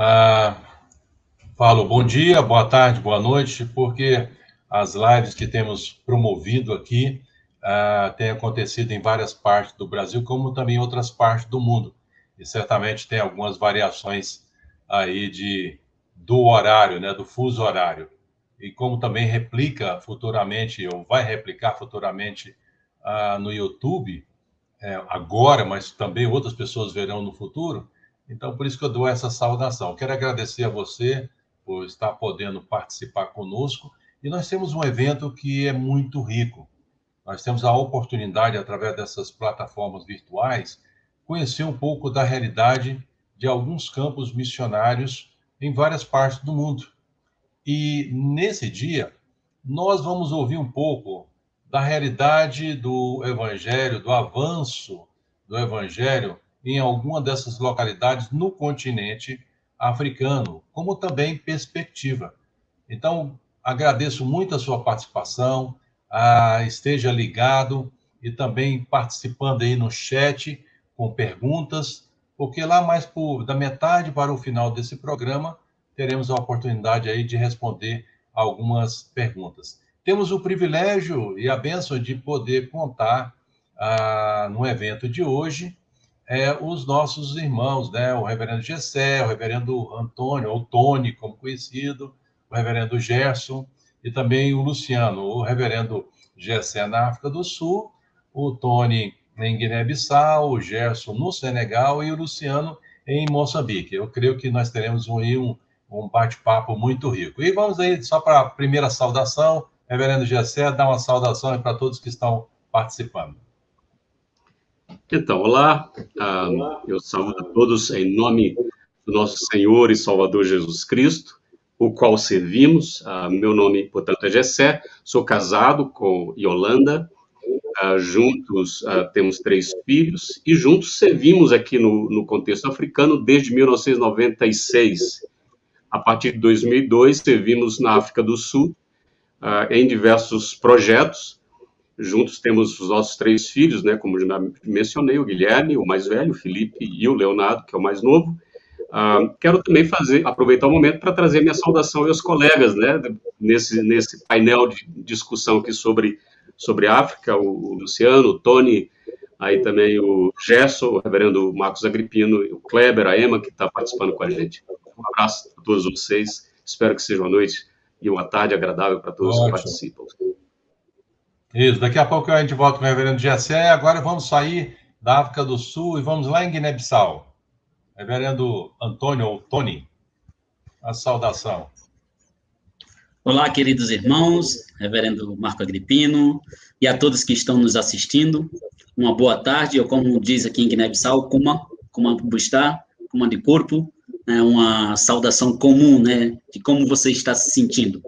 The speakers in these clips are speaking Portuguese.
Ah, falo bom dia, boa tarde, boa noite, porque as lives que temos promovido aqui têm acontecido em várias partes do Brasil, como também em outras partes do mundo. E certamente tem algumas variações aí do horário, né, do fuso horário. E como também replica futuramente, ou vai replicar futuramente no YouTube, agora, mas também outras pessoas verão no futuro. Então, por isso que eu dou essa saudação. Quero agradecer a você por estar podendo participar conosco. E nós temos um evento que é muito rico. Nós temos a oportunidade, através dessas plataformas virtuais, conhecer um pouco da realidade de alguns campos missionários em várias partes do mundo. E nesse dia, nós vamos ouvir um pouco da realidade do Evangelho, do avanço do Evangelho em alguma dessas localidades no continente africano, como também perspectiva. Então, agradeço muito a sua participação, esteja ligado e também participando aí no chat com perguntas, porque lá mais da metade para o final desse programa teremos a oportunidade aí de responder algumas perguntas. Temos o privilégio e a bênção de poder contar no evento de hoje os nossos irmãos, né? O reverendo Gessé, o reverendo Antônio, ou Tony, como conhecido, o reverendo Gerson e também o Luciano, o reverendo Gessé na África do Sul, o Tony em Guiné-Bissau, o Gerson no Senegal e o Luciano em Moçambique. Eu creio que nós teremos um bate-papo muito rico. E vamos aí, só para a primeira saudação, reverendo Gessé, dar uma saudação para todos que estão participando. Então, olá, eu saúdo a todos em nome do nosso Senhor e Salvador Jesus Cristo, o qual servimos. Meu nome, portanto, é Gessé, sou casado com Yolanda, juntos temos 3 filhos e juntos servimos aqui no contexto africano desde 1996. A partir de 2002, servimos na África do Sul em diversos projetos. Juntos temos os nossos 3 filhos, né, como já mencionei, o Guilherme, o mais velho, o Felipe e o Leonardo, que é o mais novo. Quero também aproveitar o momento para trazer minha saudação aos colegas, né, nesse painel de discussão aqui sobre África, o Luciano, o Tony, aí também o Gerson, o reverendo Marcos Agripino, o Kleber, a Emma, que está participando com a gente. Um abraço a todos vocês, espero que seja uma noite e uma tarde agradável para todos que participam. Isso, daqui a pouco a gente volta com o reverendo Gessé. Agora vamos sair da África do Sul e vamos lá em Guiné-Bissau. Reverendo Antônio, ou Tony, a saudação. Olá, queridos irmãos, reverendo Marco Agripino, e a todos que estão nos assistindo. Uma boa tarde, ou como diz aqui em Guiné-Bissau, Kuma Bustá, Kuma de corpo, né, uma saudação comum, né, de como você está se sentindo.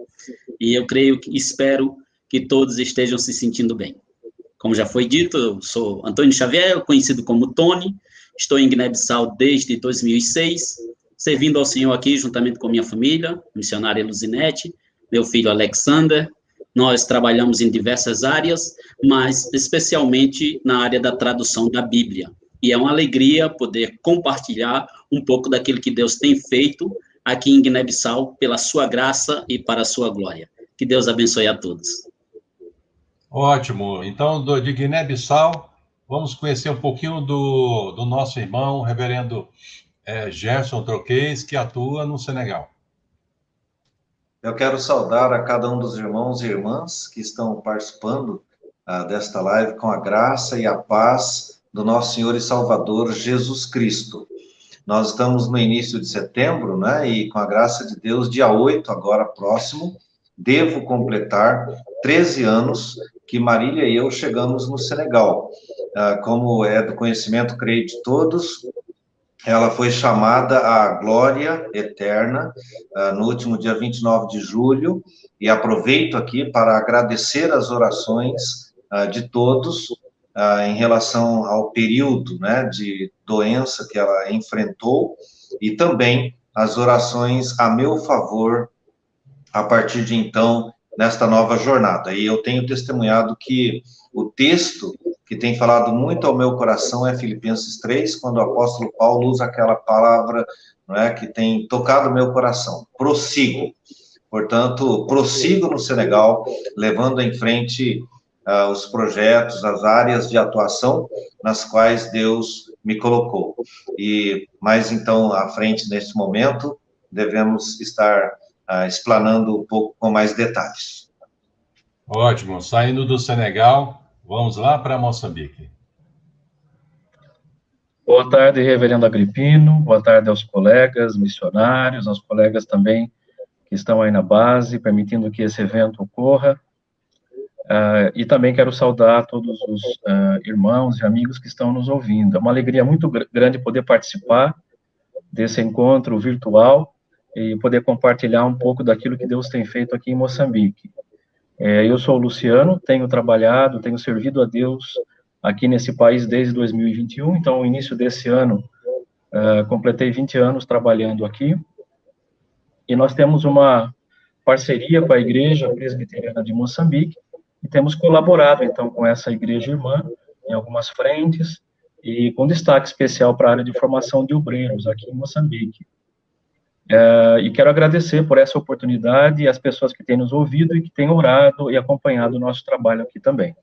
E eu creio e espero que todos estejam se sentindo bem. Como já foi dito, eu sou Antônio Xavier, conhecido como Tony, estou em Guiné-Bissau desde 2006, servindo ao Senhor aqui juntamente com minha família, missionária Luzinete, meu filho Alexander. Nós trabalhamos em diversas áreas, mas especialmente na área da tradução da Bíblia. E é uma alegria poder compartilhar um pouco daquilo que Deus tem feito aqui em Guiné-Bissau, pela sua graça e para a sua glória. Que Deus abençoe a todos. Ótimo. Então, de Guiné-Bissau, vamos conhecer um pouquinho do nosso irmão, reverendo Gerson Troquês, que atua no Senegal. Eu quero saudar a cada um dos irmãos e irmãs que estão participando desta live com a graça e a paz do nosso Senhor e Salvador Jesus Cristo. Nós estamos no início de setembro, né? E com a graça de Deus, dia 8, agora próximo, devo completar 13 anos que Marília e eu chegamos no Senegal. Como é do conhecimento, creio, de todos, ela foi chamada à glória eterna no último dia 29 de julho, e aproveito aqui para agradecer as orações de todos em relação ao período, né, de doença que ela enfrentou, e também as orações a meu favor a partir de então, nesta nova jornada. E eu tenho testemunhado que o texto que tem falado muito ao meu coração é Filipenses 3, quando o apóstolo Paulo usa aquela palavra, não é, que tem tocado o meu coração, prossigo. Portanto, prossigo no Senegal, levando em frente os projetos, as áreas de atuação nas quais Deus me colocou. E mais então, à frente, nesse momento, devemos estar explanando um pouco com mais detalhes. Ótimo. Saindo do Senegal, vamos lá para Moçambique. Boa tarde, reverendo Agripino. Boa tarde aos colegas missionários, aos colegas também que estão aí na base, permitindo que esse evento ocorra. E também quero saudar todos os irmãos e amigos que estão nos ouvindo. É uma alegria muito grande poder participar desse encontro virtual e poder compartilhar um pouco daquilo que Deus tem feito aqui em Moçambique. Eu sou o Luciano, tenho trabalhado, tenho servido a Deus aqui nesse país desde 2021, então, no início desse ano, completei 20 anos trabalhando aqui, e nós temos uma parceria com a Igreja Presbiteriana de Moçambique, e temos colaborado, então, com essa igreja irmã, em algumas frentes, e com destaque especial para a área de formação de obreiros aqui em Moçambique. E quero agradecer por essa oportunidade e as pessoas que têm nos ouvido e que têm orado e acompanhado o nosso trabalho aqui também.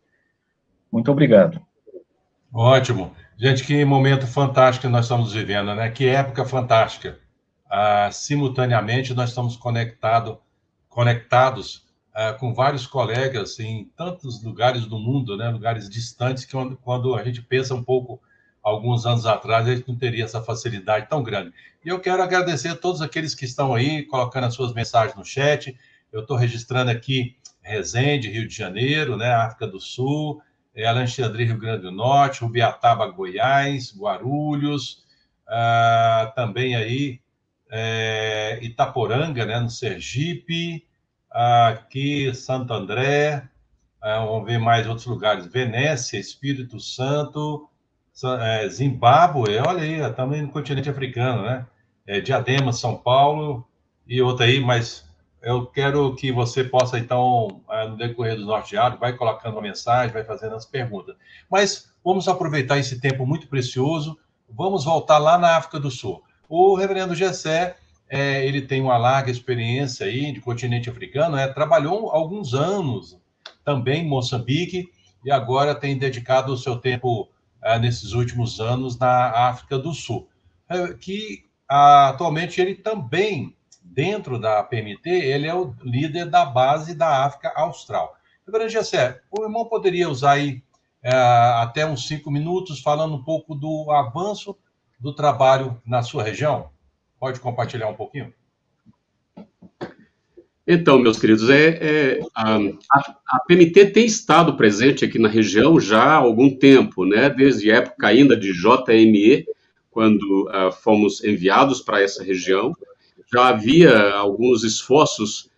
Muito obrigado. Ótimo. Gente, que momento fantástico que nós estamos vivendo, né? Que época fantástica. Simultaneamente, nós estamos conectados com vários colegas em tantos lugares do mundo, né? Lugares distantes, que quando a gente pensa um pouco, alguns anos atrás, a gente não teria essa facilidade tão grande. E eu quero agradecer a todos aqueles que estão aí, colocando as suas mensagens no chat. Eu estou registrando aqui Resende, Rio de Janeiro, né? África do Sul, Alexandria, Rio Grande do Norte, Ubiataba, Goiás, Guarulhos, também aí Itaporanga, né, no Sergipe, aqui Santo André, vamos ver mais outros lugares, Venécia, Espírito Santo, Zimbábue, olha aí, também no continente africano, né, Diadema, São Paulo, e outra aí, mas eu quero que você possa, então, no decorrer do nosso diálogo, vai colocando uma mensagem, vai fazendo as perguntas. Mas vamos aproveitar esse tempo muito precioso, vamos voltar lá na África do Sul. O reverendo Gessé, ele tem uma larga experiência aí de continente africano, trabalhou alguns anos também em Moçambique e agora tem dedicado o seu tempo nesses últimos anos na África do Sul, que atualmente ele também, dentro da PMT, ele é o líder da base da África Austral. Reverendo Gessé, o irmão poderia usar aí até uns 5 minutos falando um pouco do avanço do trabalho na sua região? Pode compartilhar um pouquinho? Então, meus queridos, a PMT tem estado presente aqui na região já há algum tempo, né? Desde a época ainda de JME, quando fomos enviados para essa região. Já havia alguns esforços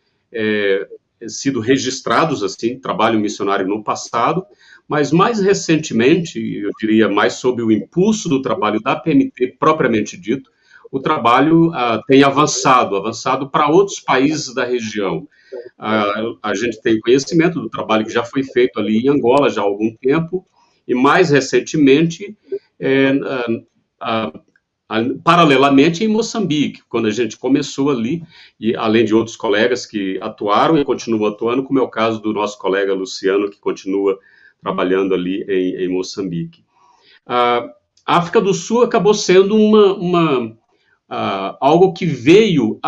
sido registrados, assim, trabalho missionário no passado, mas mais recentemente, eu diria mais sob o impulso do trabalho da PMT propriamente dito, o trabalho tem avançado para outros países da região. A gente tem conhecimento do trabalho que já foi feito ali em Angola já há algum tempo, e mais recentemente, paralelamente em Moçambique, quando a gente começou ali, e além de outros colegas que atuaram e continuam atuando, como é o caso do nosso colega Luciano, que continua trabalhando ali em Moçambique. A África do Sul acabou sendo algo que veio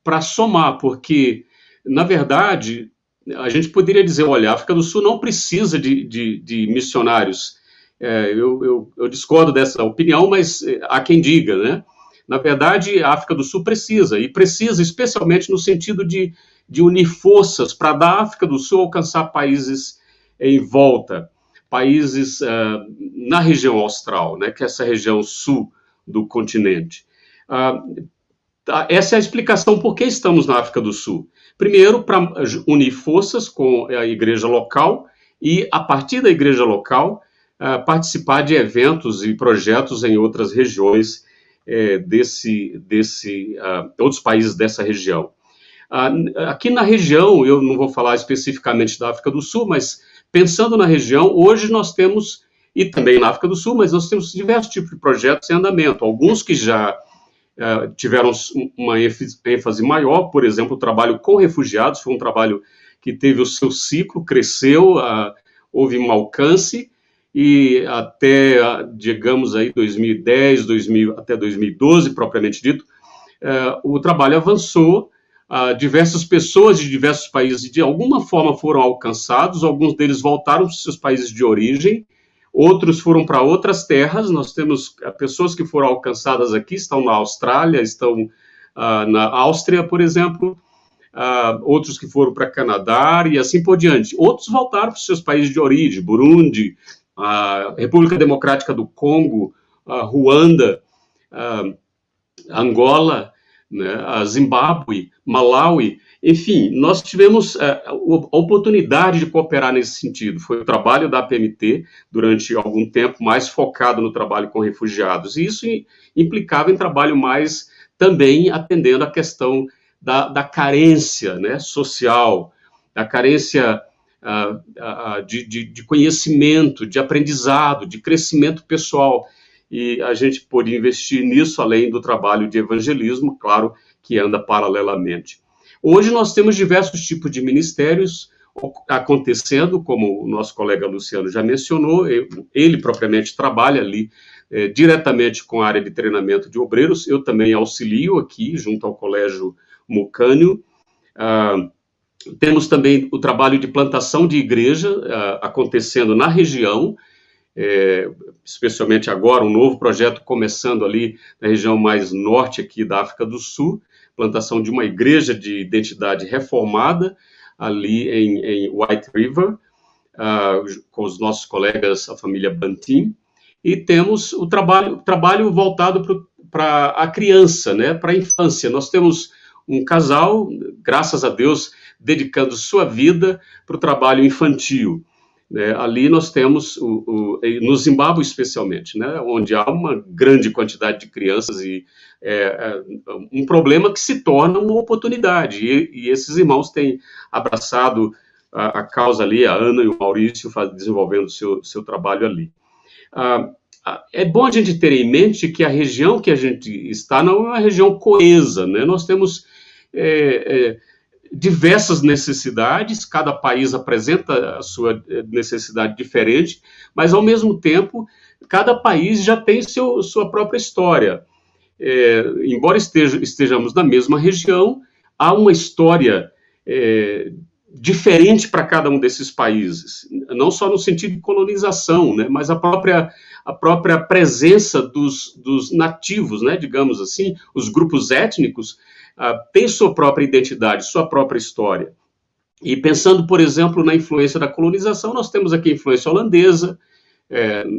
para somar, porque, na verdade, a gente poderia dizer, olha, a África do Sul não precisa de missionários. Eu discordo dessa opinião, mas há quem diga, né? Na verdade, a África do Sul precisa, e precisa especialmente no sentido de unir forças para da África do Sul alcançar países em volta, países na região austral, né, que é essa região sul do continente. Essa é a explicação por que estamos na África do Sul. Primeiro, para unir forças com a igreja local e, a partir da igreja local, participar de eventos e projetos em outras regiões outros países dessa região. Aqui na região, eu não vou falar especificamente da África do Sul, mas pensando na região, hoje nós temos, e também na África do Sul, mas nós temos diversos tipos de projetos em andamento, alguns que já tiveram uma ênfase maior, por exemplo, o trabalho com refugiados, foi um trabalho que teve o seu ciclo, cresceu, houve um alcance, e até, digamos aí, 2010, até 2012, propriamente dito, o trabalho avançou, diversas pessoas de diversos países, de alguma forma, foram alcançados, alguns deles voltaram para os seus países de origem, outros foram para outras terras. Nós temos pessoas que foram alcançadas aqui, estão na Austrália, estão na Áustria, por exemplo, outros que foram para Canadá e assim por diante. Outros voltaram para os seus países de origem, Burundi, República Democrática do Congo, Ruanda, Angola, né, Zimbábue, Malawi, enfim, nós tivemos a oportunidade de cooperar nesse sentido. Foi o trabalho da APMT, durante algum tempo, mais focado no trabalho com refugiados, e isso implicava em trabalho mais também atendendo a questão da carência, né, social, da carência de conhecimento, de aprendizado, de crescimento pessoal. E a gente pôde investir nisso, além do trabalho de evangelismo, claro, que anda paralelamente. Hoje nós temos diversos tipos de ministérios acontecendo, como o nosso colega Luciano já mencionou, ele propriamente trabalha ali diretamente com a área de treinamento de obreiros, eu também auxilio aqui, junto ao Colégio Mucânio. Temos também o trabalho de plantação de igreja acontecendo na região, especialmente agora, um novo projeto começando ali na região mais norte aqui da África do Sul, plantação de uma igreja de identidade reformada ali em White River, com os nossos colegas, a família Bantim, e temos o trabalho voltado para a criança, né, para a infância. Nós temos um casal, graças a Deus, dedicando sua vida para o trabalho infantil. Ali nós temos, no Zimbábue especialmente, né, onde há uma grande quantidade de crianças e um problema que se torna uma oportunidade, e esses irmãos têm abraçado a causa ali, a Ana e o Maurício desenvolvendo o seu trabalho ali. É bom a gente ter em mente que a região que a gente está não é uma região coesa, né? Nós temos diversas necessidades, cada país apresenta a sua necessidade diferente, mas, ao mesmo tempo, cada país já tem sua própria história. Embora estejamos na mesma região, há uma história diferente para cada um desses países, não só no sentido de colonização, né, mas a própria presença dos nativos, né, digamos assim, os grupos étnicos, tem sua própria identidade, sua própria história. E pensando, por exemplo, na influência da colonização, nós temos aqui a influência holandesa,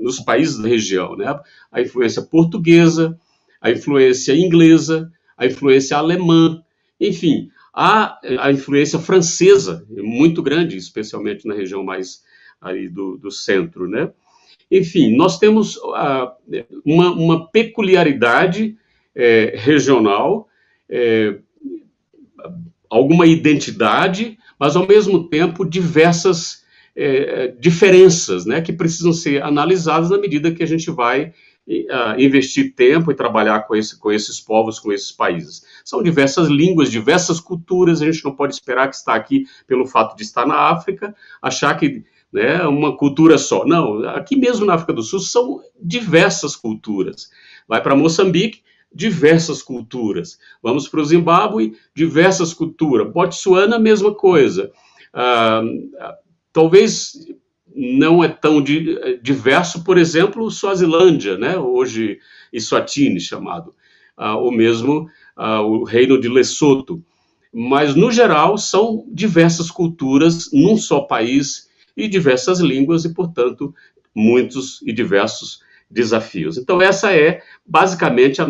nos países da região, né? A influência portuguesa, a influência inglesa, a influência alemã, enfim, a influência francesa, muito grande, especialmente na região mais ali do centro, né? Enfim, nós temos uma peculiaridade regional, alguma identidade, mas, ao mesmo tempo, diversas diferenças, né, que precisam ser analisadas na medida que a gente vai investir tempo e trabalhar com esses povos, com esses países. São diversas línguas, diversas culturas, a gente não pode esperar que está aqui pelo fato de estar na África, achar que, né, uma cultura só. Não, aqui mesmo na África do Sul são diversas culturas. Vai para Moçambique, diversas culturas. Vamos para o Zimbábue, diversas culturas. Botsuana, mesma coisa. Talvez não é tão diverso, por exemplo, Suazilândia, né? Hoje Eswatini chamado, ou mesmo o reino de Lesoto. Mas, no geral, são diversas culturas num só país e diversas línguas e, portanto, muitos e diversos desafios. Então, essa é basicamente o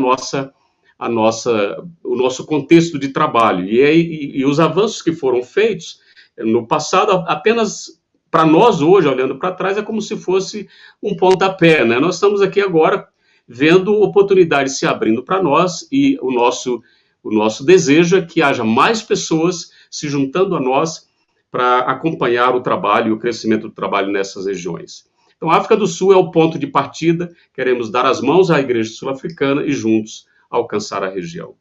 nosso contexto de trabalho. E os avanços que foram feitos no passado, apenas para nós hoje, olhando para trás, é como se fosse um pontapé, né? Nós estamos aqui agora vendo oportunidades se abrindo para nós, e o nosso desejo é que haja mais pessoas se juntando a nós para acompanhar o trabalho e o crescimento do trabalho nessas regiões. Então, a África do Sul é o ponto de partida, queremos dar as mãos à Igreja Sul-Africana e juntos alcançar a região.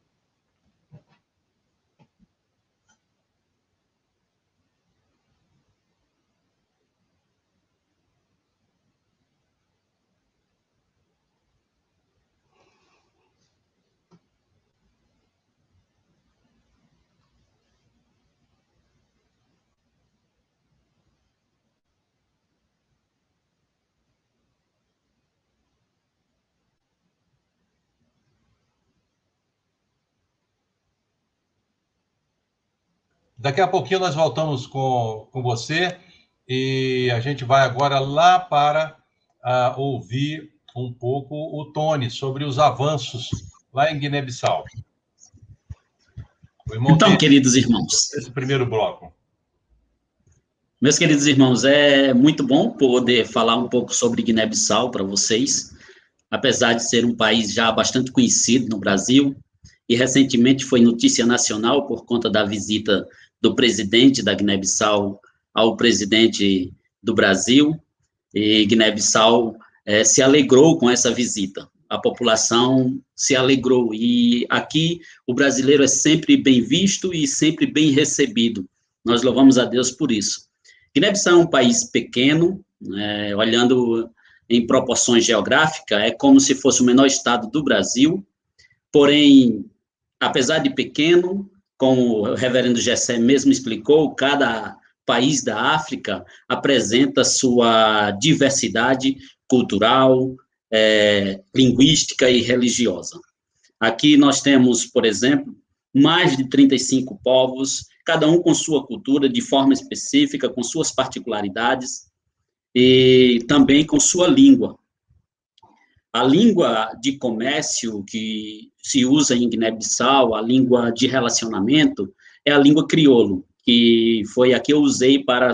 Daqui a pouquinho nós voltamos com você e a gente vai agora lá para ouvir um pouco o Tony sobre os avanços lá em Guiné-Bissau. Então, queridos irmãos, esse primeiro bloco. Meus queridos irmãos, é muito bom poder falar um pouco sobre Guiné-Bissau para vocês, apesar de ser um país já bastante conhecido no Brasil, e recentemente foi notícia nacional por conta da visita do presidente da Guiné-Bissau ao presidente do Brasil, e Guiné-Bissau se alegrou com essa visita. A população se alegrou, e aqui o brasileiro é sempre bem visto e sempre bem recebido. Nós louvamos a Deus por isso. Guiné-Bissau é um país pequeno, olhando em proporções geográficas, é como se fosse o menor estado do Brasil, porém, apesar de pequeno, como o reverendo Gessé mesmo explicou, cada país da África apresenta sua diversidade cultural, linguística e religiosa. Aqui nós temos, por exemplo, mais de 35 povos, cada um com sua cultura de forma específica, com suas particularidades, e também com sua língua. A língua de comércio que se usa em Guiné-Bissau, a língua de relacionamento, é a língua crioulo, que foi a que eu usei para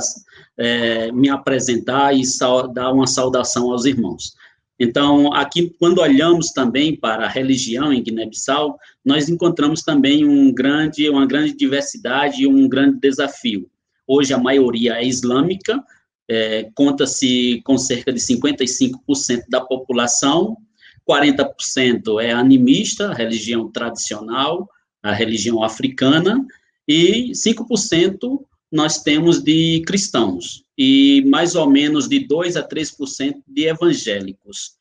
me apresentar e dar uma saudação aos irmãos. Então, aqui, quando olhamos também para a religião em Guiné-Bissau, nós encontramos também uma grande diversidade e um grande desafio. Hoje, a maioria é islâmica, conta-se com cerca de 55% da população, 40% é animista, a religião tradicional, a religião africana, e 5% nós temos de cristãos, e mais ou menos de 2% a 3% de evangélicos.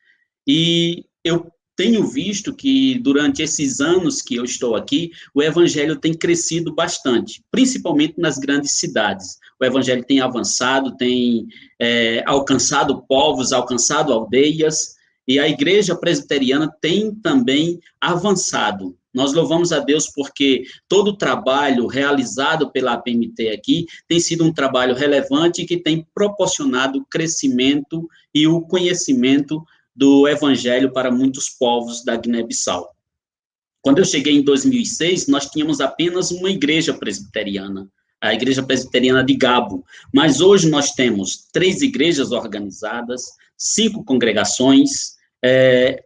E eu tenho visto que, durante esses anos que eu estou aqui, o evangelho tem crescido bastante, principalmente nas grandes cidades. O evangelho tem avançado, tem alcançado povos, alcançado aldeias, e a igreja presbiteriana tem também avançado. Nós louvamos a Deus porque todo o trabalho realizado pela APMT aqui tem sido um trabalho relevante que tem proporcionado o crescimento e o conhecimento do evangelho para muitos povos da Guiné-Bissau. Quando eu cheguei em 2006, nós tínhamos apenas uma igreja presbiteriana, a Igreja Presbiteriana de Gabo, mas hoje nós temos 3 igrejas organizadas, 5 congregações,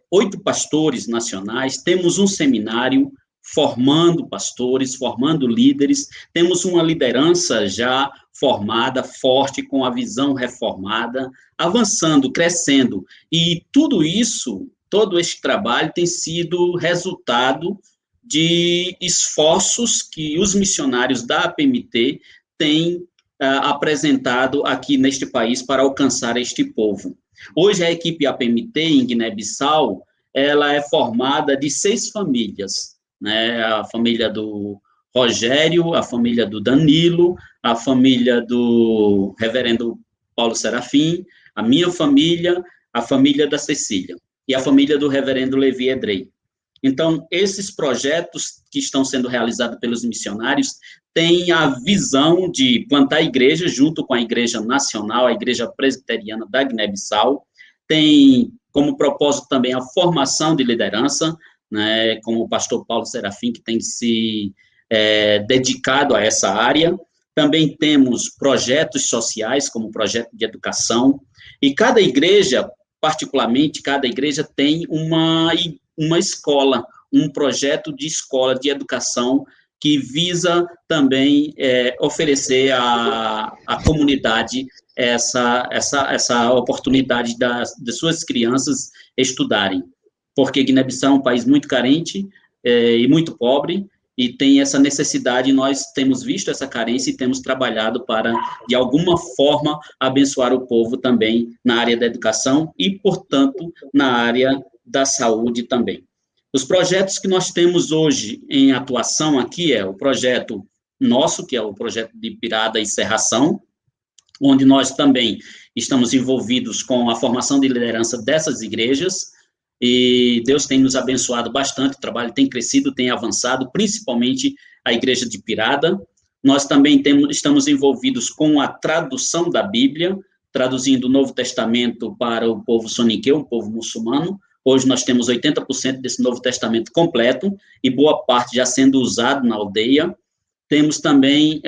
8 pastores nacionais, temos um seminário formando pastores, formando líderes, temos uma liderança já formada, forte, com a visão reformada, avançando, crescendo, e tudo isso, todo este trabalho tem sido resultado de esforços que os missionários da APMT têm apresentado aqui neste país para alcançar este povo. Hoje, a equipe APMT em Guiné-Bissau, ela é formada de 6 famílias, né? A família do Rogério, a família do Danilo, a família do reverendo Paulo Serafim, a minha família, a família da Cecília e a família do reverendo Levi Edrei. Então, esses projetos que estão sendo realizados pelos missionários têm a visão de plantar igrejas junto com a Igreja Nacional, a Igreja Presbiteriana da Guiné-Bissau, tem como propósito também a formação de liderança, né, como o pastor Paulo Serafim, que tem se dedicado a essa área. Também temos projetos sociais, como o projeto de educação, e cada igreja, particularmente, cada igreja tem uma escola, um projeto de escola de educação que visa também oferecer à comunidade essa oportunidade de suas crianças estudarem, porque Guiné-Bissau é um país muito carente e muito pobre, e tem essa necessidade, nós temos visto essa carência e temos trabalhado para, de alguma forma, abençoar o povo também na área da educação e, portanto, na área da saúde também. Os projetos que nós temos hoje em atuação aqui é o projeto nosso, que é o projeto de Pirada e Serração, onde nós também estamos envolvidos com a formação de liderança dessas igrejas, e Deus tem nos abençoado bastante, o trabalho tem crescido, tem avançado, principalmente a igreja de Pirada. Nós também estamos envolvidos com a tradução da Bíblia, traduzindo o Novo Testamento para o povo soniqueu, o povo muçulmano. Hoje nós temos 80% desse Novo Testamento completo, e boa parte já sendo usado na aldeia. Temos também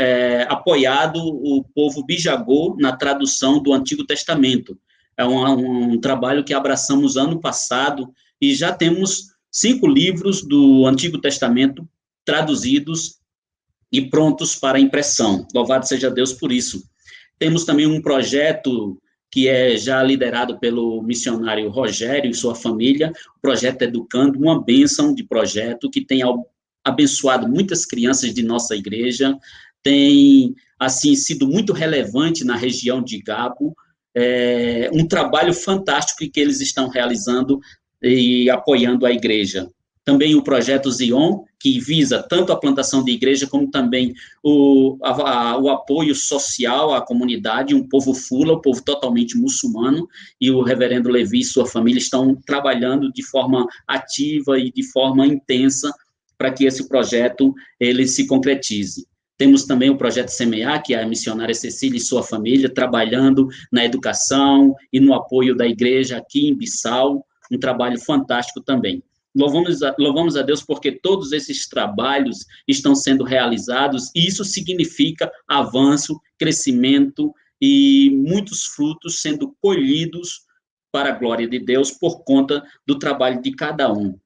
apoiado o povo bijagô na tradução do Antigo Testamento. É um trabalho que abraçamos ano passado, e já temos 5 livros do Antigo Testamento traduzidos e prontos para impressão. Louvado seja Deus por isso. Temos também um projeto que é já liderado pelo missionário Rogério e sua família, o projeto Educando, uma bênção de projeto que tem abençoado muitas crianças de nossa igreja, tem, assim, sido muito relevante na região de Gabo, um trabalho fantástico que eles estão realizando e apoiando a igreja. Também o projeto Zion, que visa tanto a plantação de igreja, como também o apoio social à comunidade, um povo fula, um povo totalmente muçulmano, e o reverendo Levi e sua família estão trabalhando de forma ativa e de forma intensa para que esse projeto ele se concretize. Temos também o projeto Semear, que é a missionária Cecília e sua família, trabalhando na educação e no apoio da igreja aqui em Bissau, um trabalho fantástico também. Louvamos a Deus porque todos esses trabalhos estão sendo realizados, e isso significa avanço, crescimento e muitos frutos sendo colhidos para a glória de Deus por conta do trabalho de cada um.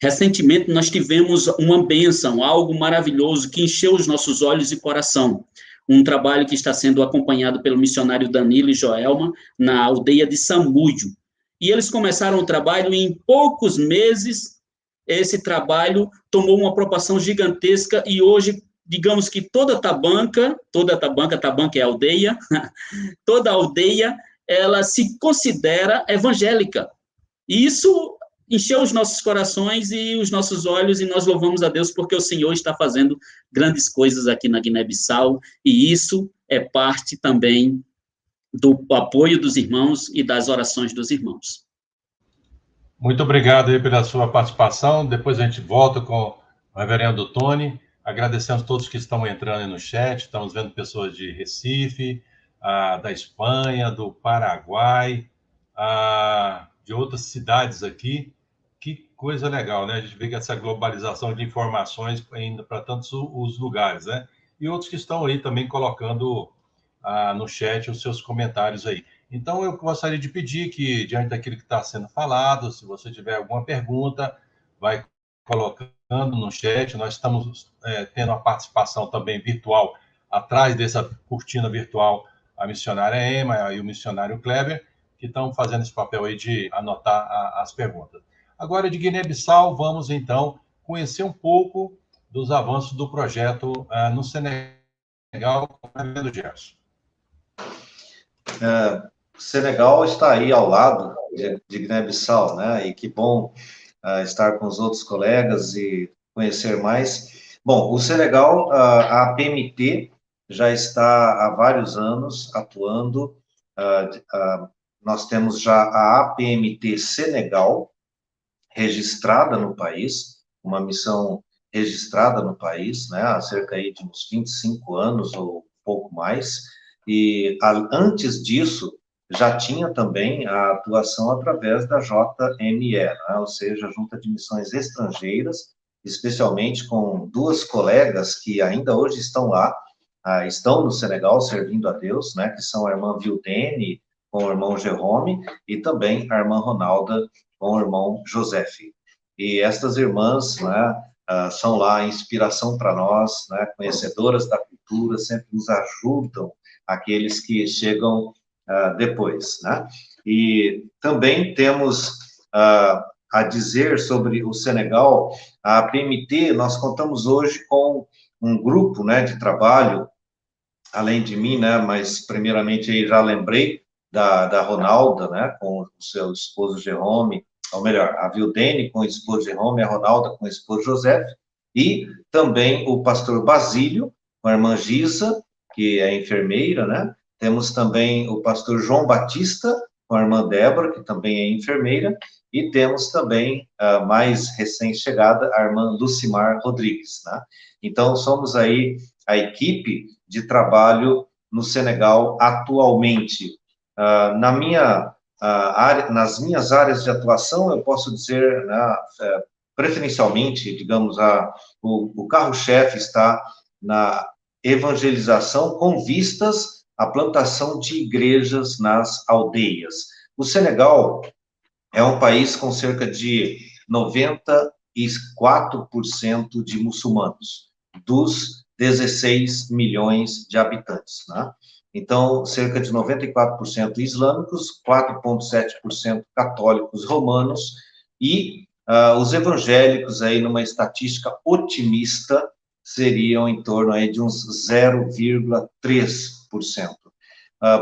Recentemente, nós tivemos uma bênção, algo maravilhoso que encheu os nossos olhos e coração. Um trabalho que está sendo acompanhado pelo missionário Danilo e Joelma, na aldeia de Samúdio. E eles começaram o trabalho, e em poucos meses, esse trabalho tomou uma proporção gigantesca, e hoje, digamos que toda Tabanca é aldeia, toda aldeia, ela se considera evangélica. E isso encheu os nossos corações e os nossos olhos, e nós louvamos a Deus porque o Senhor está fazendo grandes coisas aqui na Guiné-Bissau, e isso é parte também do apoio dos irmãos e das orações dos irmãos. Muito obrigado aí pela sua participação. Depois a gente volta com o reverendo Tony. Agradecemos a todos que estão entrando aí no chat. Estamos vendo pessoas de Recife, da Espanha, do Paraguai, de outras cidades aqui. Que coisa legal, né? A gente vê que essa globalização de informações indo para tantos os lugares, né? E outros que estão aí também colocando no chat os seus comentários aí. Então, eu gostaria de pedir que, diante daquilo que está sendo falado, se você tiver alguma pergunta, vai colocando no chat. Nós estamos tendo a participação também virtual, atrás dessa cortina virtual, a missionária Emma e o missionário Kleber, que estão fazendo esse papel aí de anotar as perguntas. Agora, de Guiné-Bissau, vamos, então, conhecer um pouco dos avanços do projeto no Senegal, com o reverendo Gerson. Senegal está aí ao lado de Guiné-Bissau, né? E que bom estar com os outros colegas e conhecer mais. Bom, o Senegal, a APMT já está há vários anos atuando. Nós temos já a APMT Senegal registrada no país, uma missão registrada no país, né? Há cerca aí de uns 25 anos ou pouco mais. E antes disso, já tinha também a atuação através da JME, né? Ou seja, a Junta de Missões Estrangeiras, especialmente com 2 colegas que ainda hoje estão lá, estão no Senegal servindo a Deus, né? Que são a irmã Vildene com o irmão Jerome, e também a irmã Ronalda com o irmão Joseph. E estas irmãs, né, são lá inspiração para nós, né, conhecedoras da cultura, sempre nos ajudam aqueles que chegam depois, né? E também temos a dizer sobre o Senegal, a PMT, nós contamos hoje com um grupo, né, de trabalho, além de mim, né, mas primeiramente aí já lembrei da Ronalda, né, com o seu esposo Jerome, ou melhor, a Vildene com o esposo Jerome, a Ronalda com o esposo José, e também o pastor Basílio, com a irmã Gisa, que é enfermeira, né, temos também o pastor João Batista, com a irmã Débora, que também é enfermeira, e temos também, mais recém-chegada, a irmã Lucimar Rodrigues, né? Então, somos aí a equipe de trabalho no Senegal atualmente. Na minha área, nas minhas áreas de atuação, eu posso dizer, né, preferencialmente, digamos, o carro-chefe está na evangelização com vistas à plantação de igrejas nas aldeias. O Senegal é um país com cerca de 94% de muçulmanos, dos 16 milhões de habitantes, né? Então, cerca de 94% islâmicos, 4,7% católicos romanos, e os evangélicos, aí, numa estatística otimista, seriam em torno aí de uns 0,3%.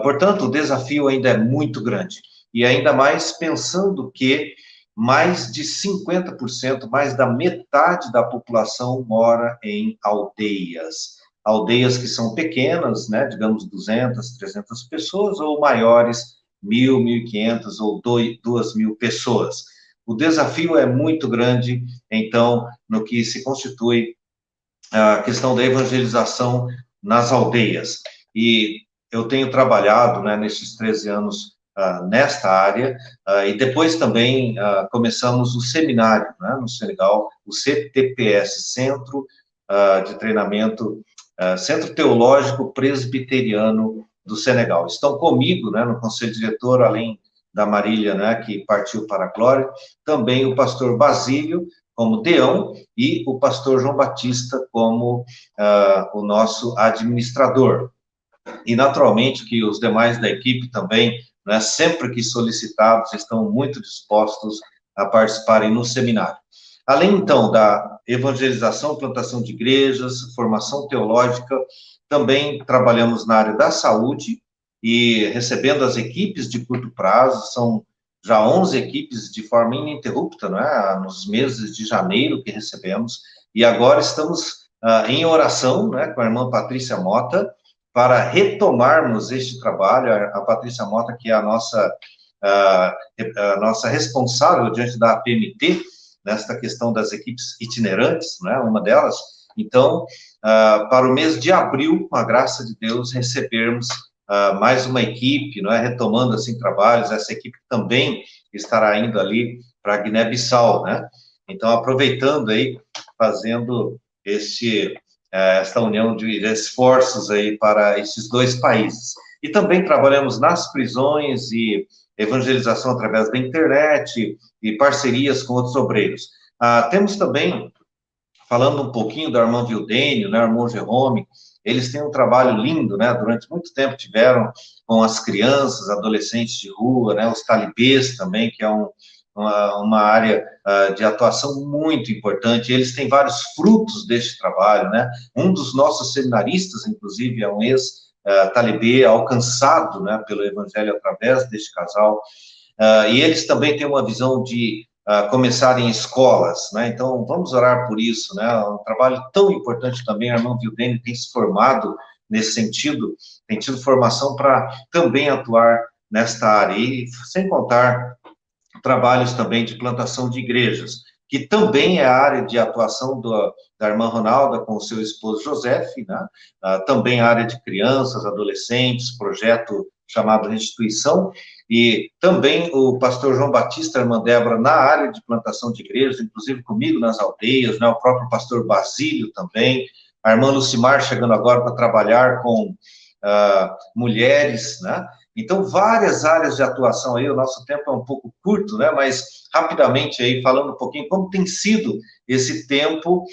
Portanto, o desafio ainda é muito grande, e ainda mais pensando que mais de 50%, mais da metade da população mora em aldeias. Aldeias que são pequenas, né, digamos 200, 300 pessoas, ou maiores, 1.000, 1.500 ou 2.000 pessoas. O desafio é muito grande, então, no que se constitui a questão da evangelização nas aldeias. E eu tenho trabalhado, né, nesses 13 anos nesta área, e depois também começamos o seminário, né, no Senegal, o CTPS, Centro de Treinamento, Centro Teológico Presbiteriano do Senegal. Estão comigo, né, no conselho diretor, além da Marília, né, que partiu para a glória, também o pastor Basílio, como deão, e o pastor João Batista como o nosso administrador. E, naturalmente, que os demais da equipe também, né, sempre que solicitados, estão muito dispostos a participarem no seminário. Além, então, da evangelização, plantação de igrejas, formação teológica, também trabalhamos na área da saúde, e recebendo as equipes de curto prazo, são já 11 equipes de forma ininterrupta, né, nos meses de janeiro que recebemos, e agora estamos em oração, né, com a irmã Patrícia Mota, para retomarmos este trabalho. A Patrícia Mota, que é a nossa responsável diante da APMT, nesta questão das equipes itinerantes, né, uma delas. Então, para o mês de abril, com a graça de Deus, recebermos mais uma equipe, não é, retomando assim trabalhos. Essa equipe também estará indo ali para Guiné-Bissau, né? Então, aproveitando aí, fazendo esta união de esforços aí para esses dois países. E também trabalhamos nas prisões e evangelização através da internet e parcerias com outros obreiros. Temos também, falando um pouquinho da irmã Vildênio, né, irmão Jerome, eles têm um trabalho lindo, né, durante muito tempo tiveram com as crianças, adolescentes de rua, né, os talibês também, que é uma área de atuação muito importante. Eles têm vários frutos deste trabalho, né, um dos nossos seminaristas, inclusive, é um ex-talibê alcançado, né, pelo evangelho através deste casal, e eles também têm uma visão de começar em escolas, né, então vamos orar por isso, né, um trabalho tão importante também. A irmã Vildene tem se formado nesse sentido, tem tido formação para também atuar nesta área, e sem contar trabalhos também de plantação de igrejas, que também é a área de atuação da irmã Ronalda com o seu esposo José, né, também a área de crianças, adolescentes, projeto chamado Restituição, e também o pastor João Batista, a irmã Débora, na área de plantação de igrejas, inclusive comigo nas aldeias, né, o próprio pastor Basílio também, a irmã Lucimar chegando agora para trabalhar com mulheres, né, Então, várias áreas de atuação aí, o nosso tempo é um pouco curto, né? Mas rapidamente aí, falando um pouquinho como tem sido esse tempo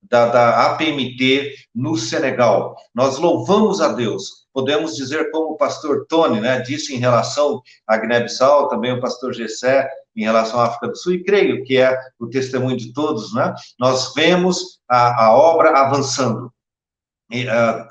da APMT no Senegal. Nós louvamos a Deus. Podemos dizer, como o pastor Tony, né, disse em relação à Guiné-Bissau, também o pastor Gessé, em relação à África do Sul, e creio que é o testemunho de todos, né? Nós vemos a obra avançando.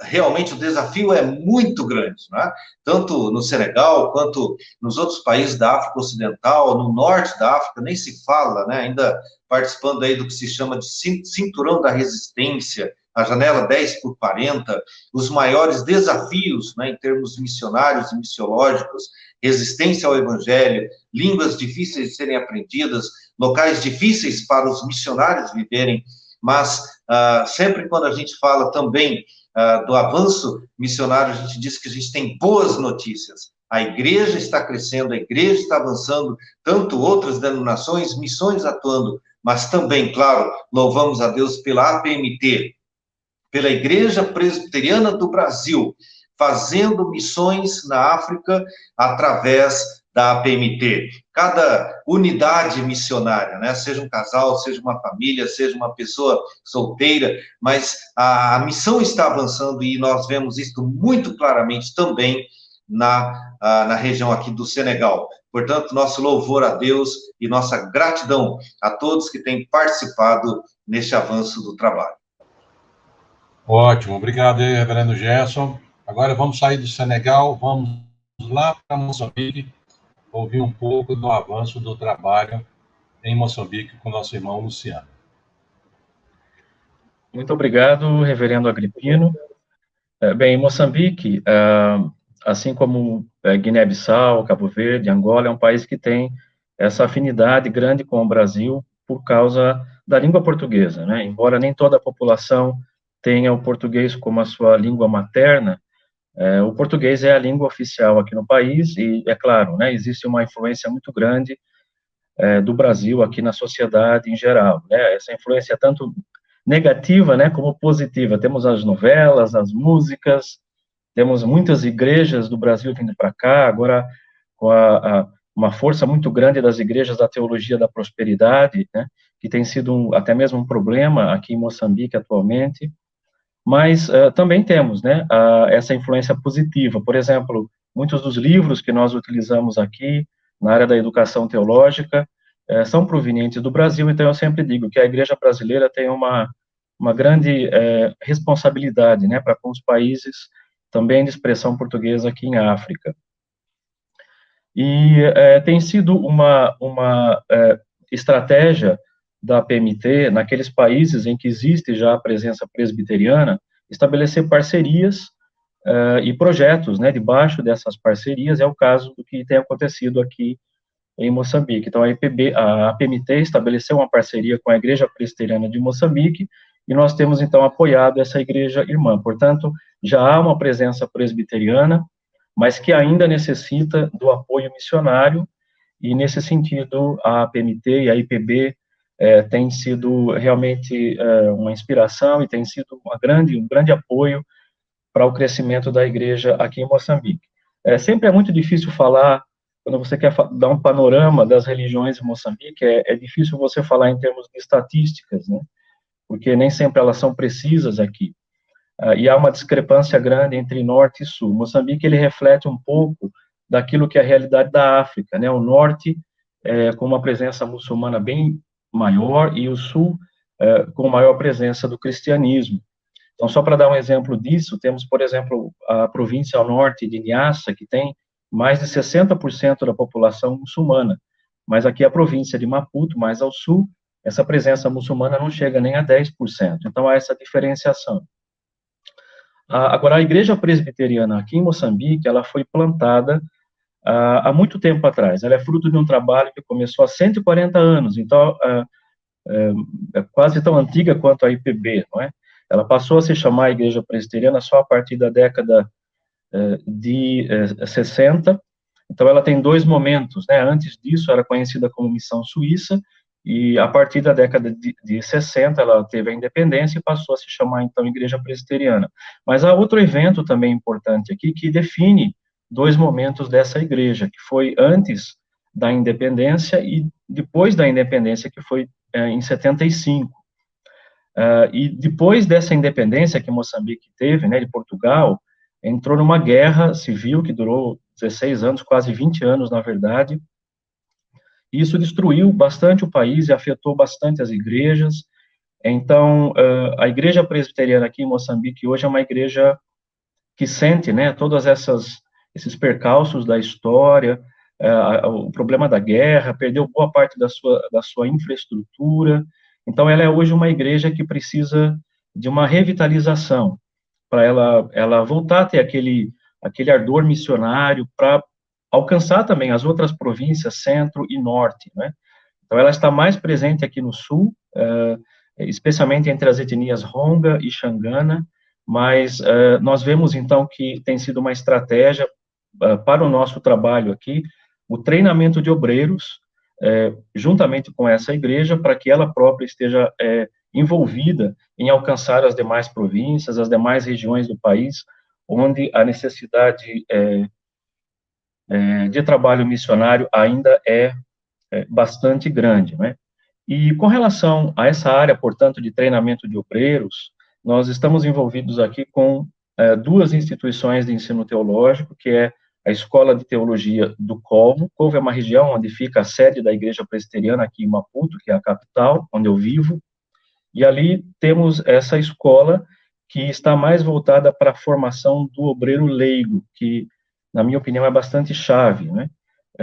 Realmente o desafio é muito grande, né? Tanto no Senegal, quanto nos outros países da África Ocidental, no norte da África, nem se fala, né? Ainda participando aí do que se chama de cinturão da resistência, a janela 10x40, os maiores desafios, né, em termos missionários e missiológicos, resistência ao evangelho, línguas difíceis de serem aprendidas, locais difíceis para os missionários viverem, mas sempre quando a gente fala também do avanço missionário, a gente diz que a gente tem boas notícias. A igreja está crescendo, a igreja está avançando, tanto outras denominações, missões atuando, mas também, claro, louvamos a Deus pela APMT, pela Igreja Presbiteriana do Brasil, fazendo missões na África através da APMT. Cada unidade missionária, né, seja um casal, seja uma família, seja uma pessoa solteira, mas a missão está avançando e nós vemos isso muito claramente também na região aqui do Senegal. Portanto, nosso louvor a Deus e nossa gratidão a todos que têm participado neste avanço do trabalho. Ótimo, obrigado aí, reverendo Gerson. Agora vamos sair do Senegal, vamos lá para Moçambique, ouvir um pouco do avanço do trabalho em Moçambique com nosso irmão Luciano. Muito obrigado, reverendo Agripino. Bem, em Moçambique, assim como Guiné-Bissau, Cabo Verde, Angola, é um país que tem essa afinidade grande com o Brasil por causa da língua portuguesa, né? Embora nem toda a população tenha o português como a sua língua materna, o português é a língua oficial aqui no país e, é claro, né, existe uma influência muito grande do Brasil aqui na sociedade em geral, né? Essa influência é tanto negativa, né, como positiva. Temos as novelas, as músicas, temos muitas igrejas do Brasil vindo para cá, agora com uma força muito grande das igrejas da teologia da prosperidade, né, que tem sido até mesmo um problema aqui em Moçambique atualmente. Mas também temos, né, essa influência positiva. Por exemplo, muitos dos livros que nós utilizamos aqui, na área da educação teológica, são provenientes do Brasil, então eu sempre digo que a igreja brasileira tem uma grande responsabilidade, né, para com os países também de expressão portuguesa aqui em África. E tem sido uma estratégia da APMT, naqueles países em que existe já a presença presbiteriana, estabelecer parcerias e projetos, né, debaixo dessas parcerias, é o caso do que tem acontecido aqui em Moçambique. Então, a APMT estabeleceu uma parceria com a Igreja Presbiteriana de Moçambique, e nós temos, então, apoiado essa igreja irmã. Portanto, já há uma presença presbiteriana, mas que ainda necessita do apoio missionário, e, nesse sentido, a APMT e a IPB tem sido realmente uma inspiração e tem sido um grande apoio para o crescimento da igreja aqui em Moçambique. Sempre é muito difícil falar, quando você quer dar um panorama das religiões em Moçambique, é difícil você falar em termos de estatísticas, né? Porque nem sempre elas são precisas aqui. E há uma discrepância grande entre norte e sul. Moçambique, ele reflete um pouco daquilo que é a realidade da África, né? O norte, com uma presença muçulmana bem maior, e o sul com maior presença do cristianismo. Então, só para dar um exemplo disso, temos, por exemplo, a província ao norte de Niassa, que tem mais de 60% da população muçulmana, mas aqui a província de Maputo, mais ao sul, essa presença muçulmana não chega nem a 10%, então há essa diferenciação. Agora, a igreja presbiteriana aqui em Moçambique, ela foi plantada há muito tempo atrás. Ela é fruto de um trabalho que começou há 140 anos, então é quase tão antiga quanto a IPB, não é? Ela passou a se chamar Igreja Presbiteriana só a partir da década de 60, então ela tem dois momentos, né? Antes disso, era conhecida como Missão Suíça, e a partir da década de 60, ela teve a independência e passou a se chamar, então, Igreja Presbiteriana. Mas há outro evento também importante aqui, que define dois momentos dessa igreja, que foi antes da independência e depois da independência, que foi em 75. E depois dessa independência que Moçambique teve, né, de Portugal, entrou numa guerra civil que durou 16 anos, quase 20 anos, na verdade, e isso destruiu bastante o país e afetou bastante as igrejas. Então, a igreja presbiteriana aqui em Moçambique hoje é uma igreja que sente, né, todas esses percalços da história, o problema da guerra, perdeu boa parte da sua infraestrutura. Então, ela é hoje uma igreja que precisa de uma revitalização, para ela voltar a ter aquele ardor missionário, para alcançar também as outras províncias, centro e norte, né? Então, ela está mais presente aqui no sul, especialmente entre as etnias Ronga e Xangana, mas nós vemos, então, que tem sido uma estratégia para o nosso trabalho aqui, o treinamento de obreiros, juntamente com essa igreja, para que ela própria esteja envolvida em alcançar as demais províncias, as demais regiões do país, onde a necessidade de trabalho missionário ainda é bastante grande, né? E com relação a essa área, portanto, de treinamento de obreiros, nós estamos envolvidos aqui com duas instituições de ensino teológico, que é a Escola de Teologia do Covo. Covo é uma região onde fica a sede da Igreja Presbiteriana aqui em Maputo, que é a capital, onde eu vivo, e ali temos essa escola que está mais voltada para a formação do obreiro leigo, que, na minha opinião, é bastante chave, né,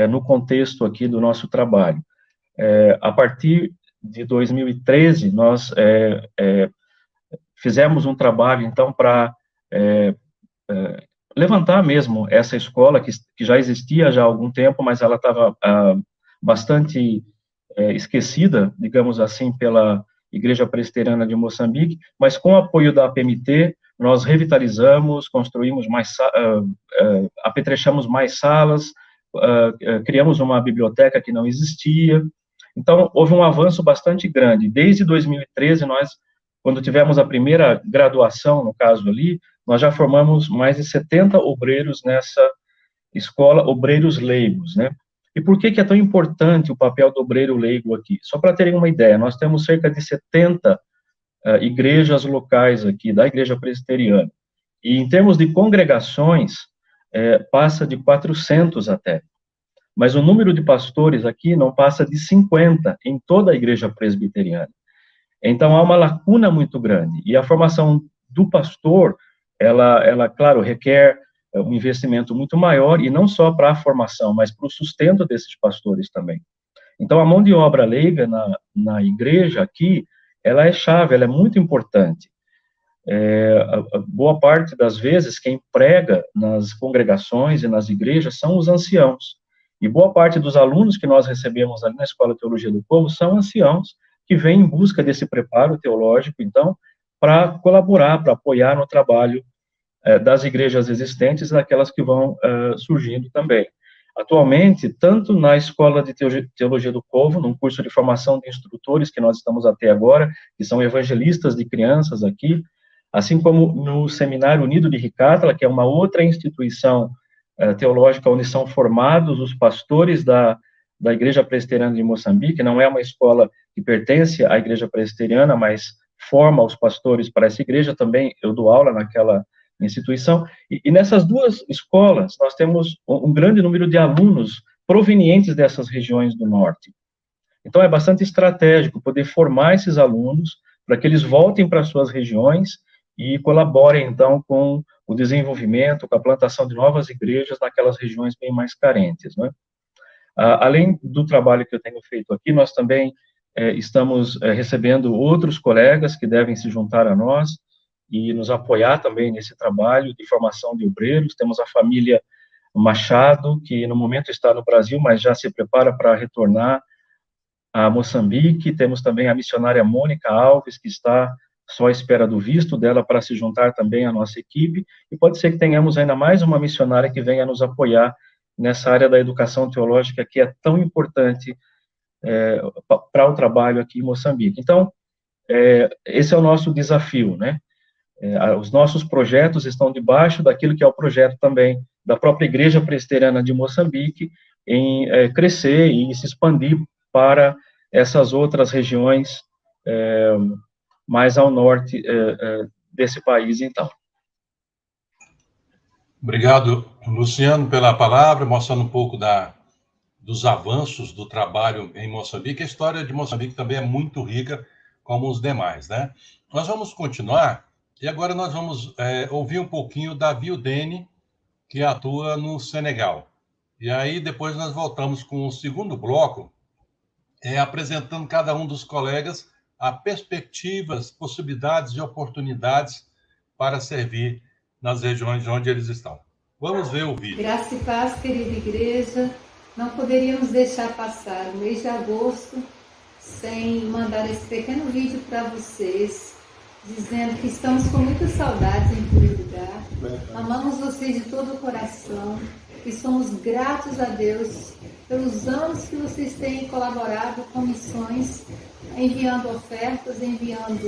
no contexto aqui do nosso trabalho. A partir de 2013, nós fizemos um trabalho, então, para levantar mesmo essa escola, que já existia já há algum tempo, mas ela estava bastante esquecida, digamos assim, pela Igreja Presbiteriana de Moçambique, mas com o apoio da APMT, nós revitalizamos, construímos apetrechamos mais salas, criamos uma biblioteca que não existia. Então, houve um avanço bastante grande. Desde 2013, quando tivemos a primeira graduação, no caso ali, nós já formamos mais de 70 obreiros nessa escola, obreiros leigos, né? E por que é tão importante o papel do obreiro leigo aqui? Só para terem uma ideia, nós temos cerca de 70 igrejas locais aqui, da Igreja Presbiteriana. E em termos de congregações, passa de 400 até. Mas o número de pastores aqui não passa de 50 em toda a Igreja Presbiteriana. Então, há uma lacuna muito grande. E a formação do pastor, ela claro, requer um investimento muito maior, e não só para a formação, mas para o sustento desses pastores também. Então, a mão de obra leiga na igreja aqui, ela é chave, ela é muito importante. A boa parte das vezes, quem prega nas congregações e nas igrejas são os anciãos. E boa parte dos alunos que nós recebemos ali na Escola de Teologia do Povo são anciãos que vêm em busca desse preparo teológico, então, para colaborar, para apoiar no trabalho das igrejas existentes e daquelas que vão surgindo também. Atualmente, tanto na Escola de Teologia do Povo, num curso de formação de instrutores que nós estamos até agora, que são evangelistas de crianças aqui, assim como no Seminário Unido de Ricátala, que é uma outra instituição teológica onde são formados os pastores da Igreja Presbiteriana de Moçambique. Não é uma escola que pertence à Igreja Presbiteriana, mas forma os pastores para essa igreja. Também eu dou aula naquela instituição, e nessas duas escolas nós temos um grande número de alunos provenientes dessas regiões do norte. Então é bastante estratégico poder formar esses alunos para que eles voltem para suas regiões e colaborem então com o desenvolvimento, com a plantação de novas igrejas naquelas regiões bem mais carentes, né? Além do trabalho que eu tenho feito aqui, nós também estamos recebendo outros colegas que devem se juntar a nós e nos apoiar também nesse trabalho de formação de obreiros. Temos a família Machado, que no momento está no Brasil, mas já se prepara para retornar a Moçambique. Temos também a missionária Mônica Alves, que está só à espera do visto dela para se juntar também à nossa equipe, e pode ser que tenhamos ainda mais uma missionária que venha nos apoiar nessa área da educação teológica, que é tão importante para o trabalho aqui em Moçambique. Então, esse é o nosso desafio, né? Os nossos projetos estão debaixo daquilo que é o projeto também da própria Igreja Presbiteriana de Moçambique em crescer e se expandir para essas outras regiões mais ao norte desse país, então. Obrigado, Luciano, pela palavra, mostrando um pouco dos avanços do trabalho em Moçambique. A história de Moçambique também é muito rica, como os demais, né? Nós vamos continuar, e agora nós vamos ouvir um pouquinho da Vildene, que atua no Senegal. E aí, depois nós voltamos com o segundo bloco, apresentando cada um dos colegas a perspectivas, possibilidades e oportunidades para servir nas regiões onde eles estão. Vamos ver o vídeo. Graça e paz, querida igreja. Não poderíamos deixar passar o mês de agosto sem mandar esse pequeno vídeo para vocês, dizendo que estamos com muitas saudades em primeiro lugar. Amamos vocês de todo o coração e somos gratos a Deus pelos anos que vocês têm colaborado com missões, enviando ofertas, enviando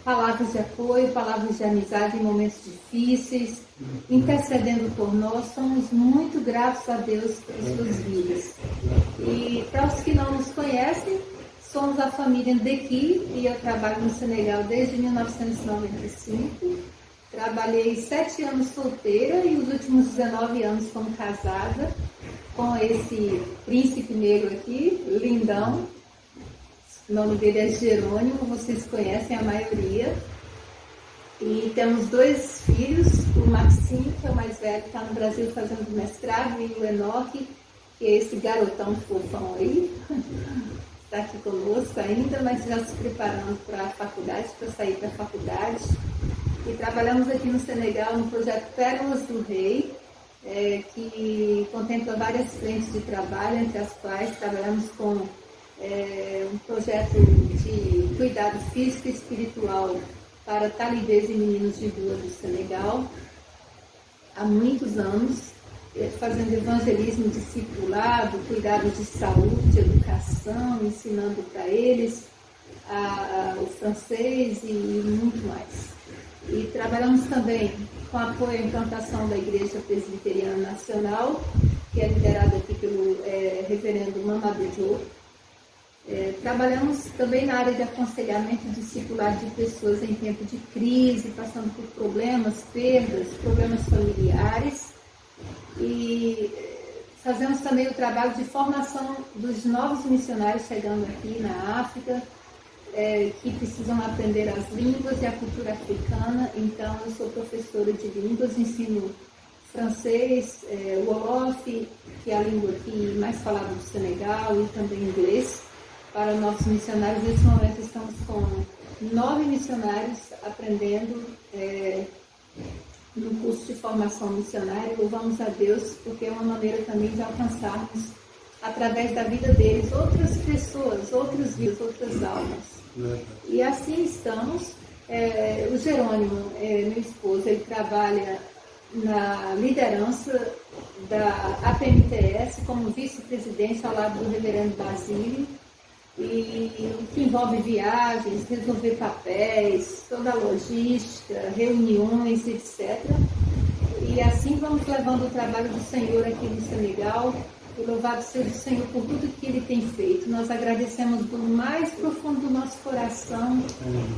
palavras de apoio, palavras de amizade em momentos difíceis, intercedendo por nós. Somos muito gratos a Deus pelas suas vidas. E para os que não nos conhecem, somos a família Ndeki e eu trabalho no Senegal desde 1995. Trabalhei 7 anos solteira e os últimos 19 anos como casada com esse príncipe negro aqui, lindão. O nome dele é Jerônimo, vocês conhecem a maioria. E temos 2 filhos, o Maxime, que é o mais velho, que está no Brasil fazendo mestrado, e o Enoque, que é esse garotão fofão aí, está aqui conosco ainda, mas já se preparando para a faculdade, para sair para a faculdade. E trabalhamos aqui no Senegal no projeto Pérolas do Rei, que contempla várias frentes de trabalho, entre as quais trabalhamos com um projeto de cuidado físico e espiritual para talibês e meninos de rua do Senegal, há muitos anos, fazendo evangelismo discipulado, cuidado de saúde, educação, ensinando para eles o francês e muito mais. E trabalhamos também com apoio à implantação da Igreja Presbiteriana Nacional, que é liderada aqui pelo reverendo Mamadou Diop. Trabalhamos também na área de aconselhamento e discipulado de pessoas em tempo de crise, passando por problemas, perdas, problemas familiares. E fazemos também o trabalho de formação dos novos missionários chegando aqui na África, que precisam aprender as línguas e a cultura africana. Então, eu sou professora de línguas, ensino francês, Wolof, que é a língua aqui mais falada do Senegal, e também inglês. Para nossos missionários, nesse momento estamos com 9 missionários aprendendo no curso de formação missionária. Louvamos a Deus, porque é uma maneira também de alcançarmos, através da vida deles, outras pessoas, outras vidas, outras almas. E assim estamos. O Jerônimo, meu esposo, ele trabalha na liderança da APMTS como vice-presidente ao lado do reverendo Basílio, e que envolve viagens, resolver papéis, toda a logística, reuniões, etc. E assim vamos levando o trabalho do Senhor aqui no Senegal. E louvado seja o Senhor por tudo que Ele tem feito. Nós agradecemos do mais profundo do nosso coração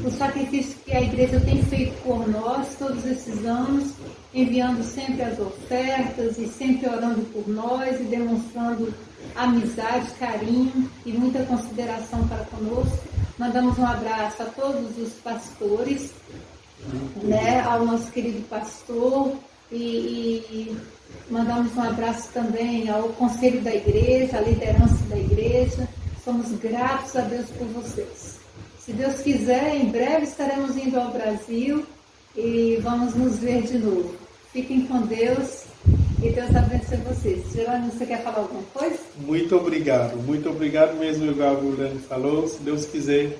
o sacrifício que a igreja tem feito por nós todos esses anos, enviando sempre as ofertas e sempre orando por nós e demonstrando amizade, carinho e muita consideração para conosco. Mandamos um abraço a todos os pastores, ao nosso querido pastor, e mandamos um abraço também ao conselho da igreja, à liderança da igreja. Somos gratos a Deus por vocês. Se Deus quiser, em breve estaremos indo ao Brasil e vamos nos ver de novo. Fiquem com Deus e Deus abençoe vocês. Jerônimo, você quer falar alguma coisa? Muito obrigado mesmo, igual a Gulene falou. Se Deus quiser,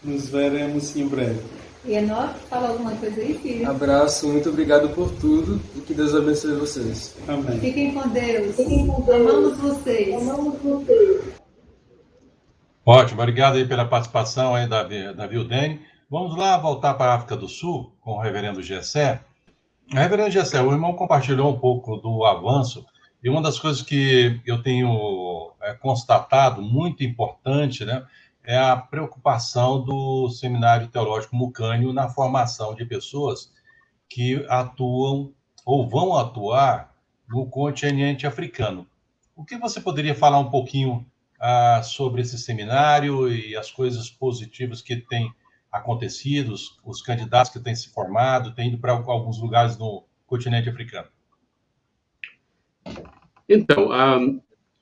nos veremos em breve. E Enoque, fala alguma coisa aí, filho? Abraço, muito obrigado por tudo e que Deus abençoe vocês. Amém. Fiquem com Deus. Amamos vocês. Ótimo, obrigado aí pela participação aí da Vildene. Vamos lá voltar para a África do Sul com o reverendo Gessé. Reverendo Gessé, o irmão compartilhou um pouco do avanço, e uma das coisas que eu tenho constatado, muito importante, né, é a preocupação do Seminário Teológico Mucânio na formação de pessoas que atuam ou vão atuar no continente africano. O que você poderia falar um pouquinho sobre esse seminário e as coisas positivas que têm acontecido, os candidatos que têm se formado, têm ido para alguns lugares no continente africano? Então,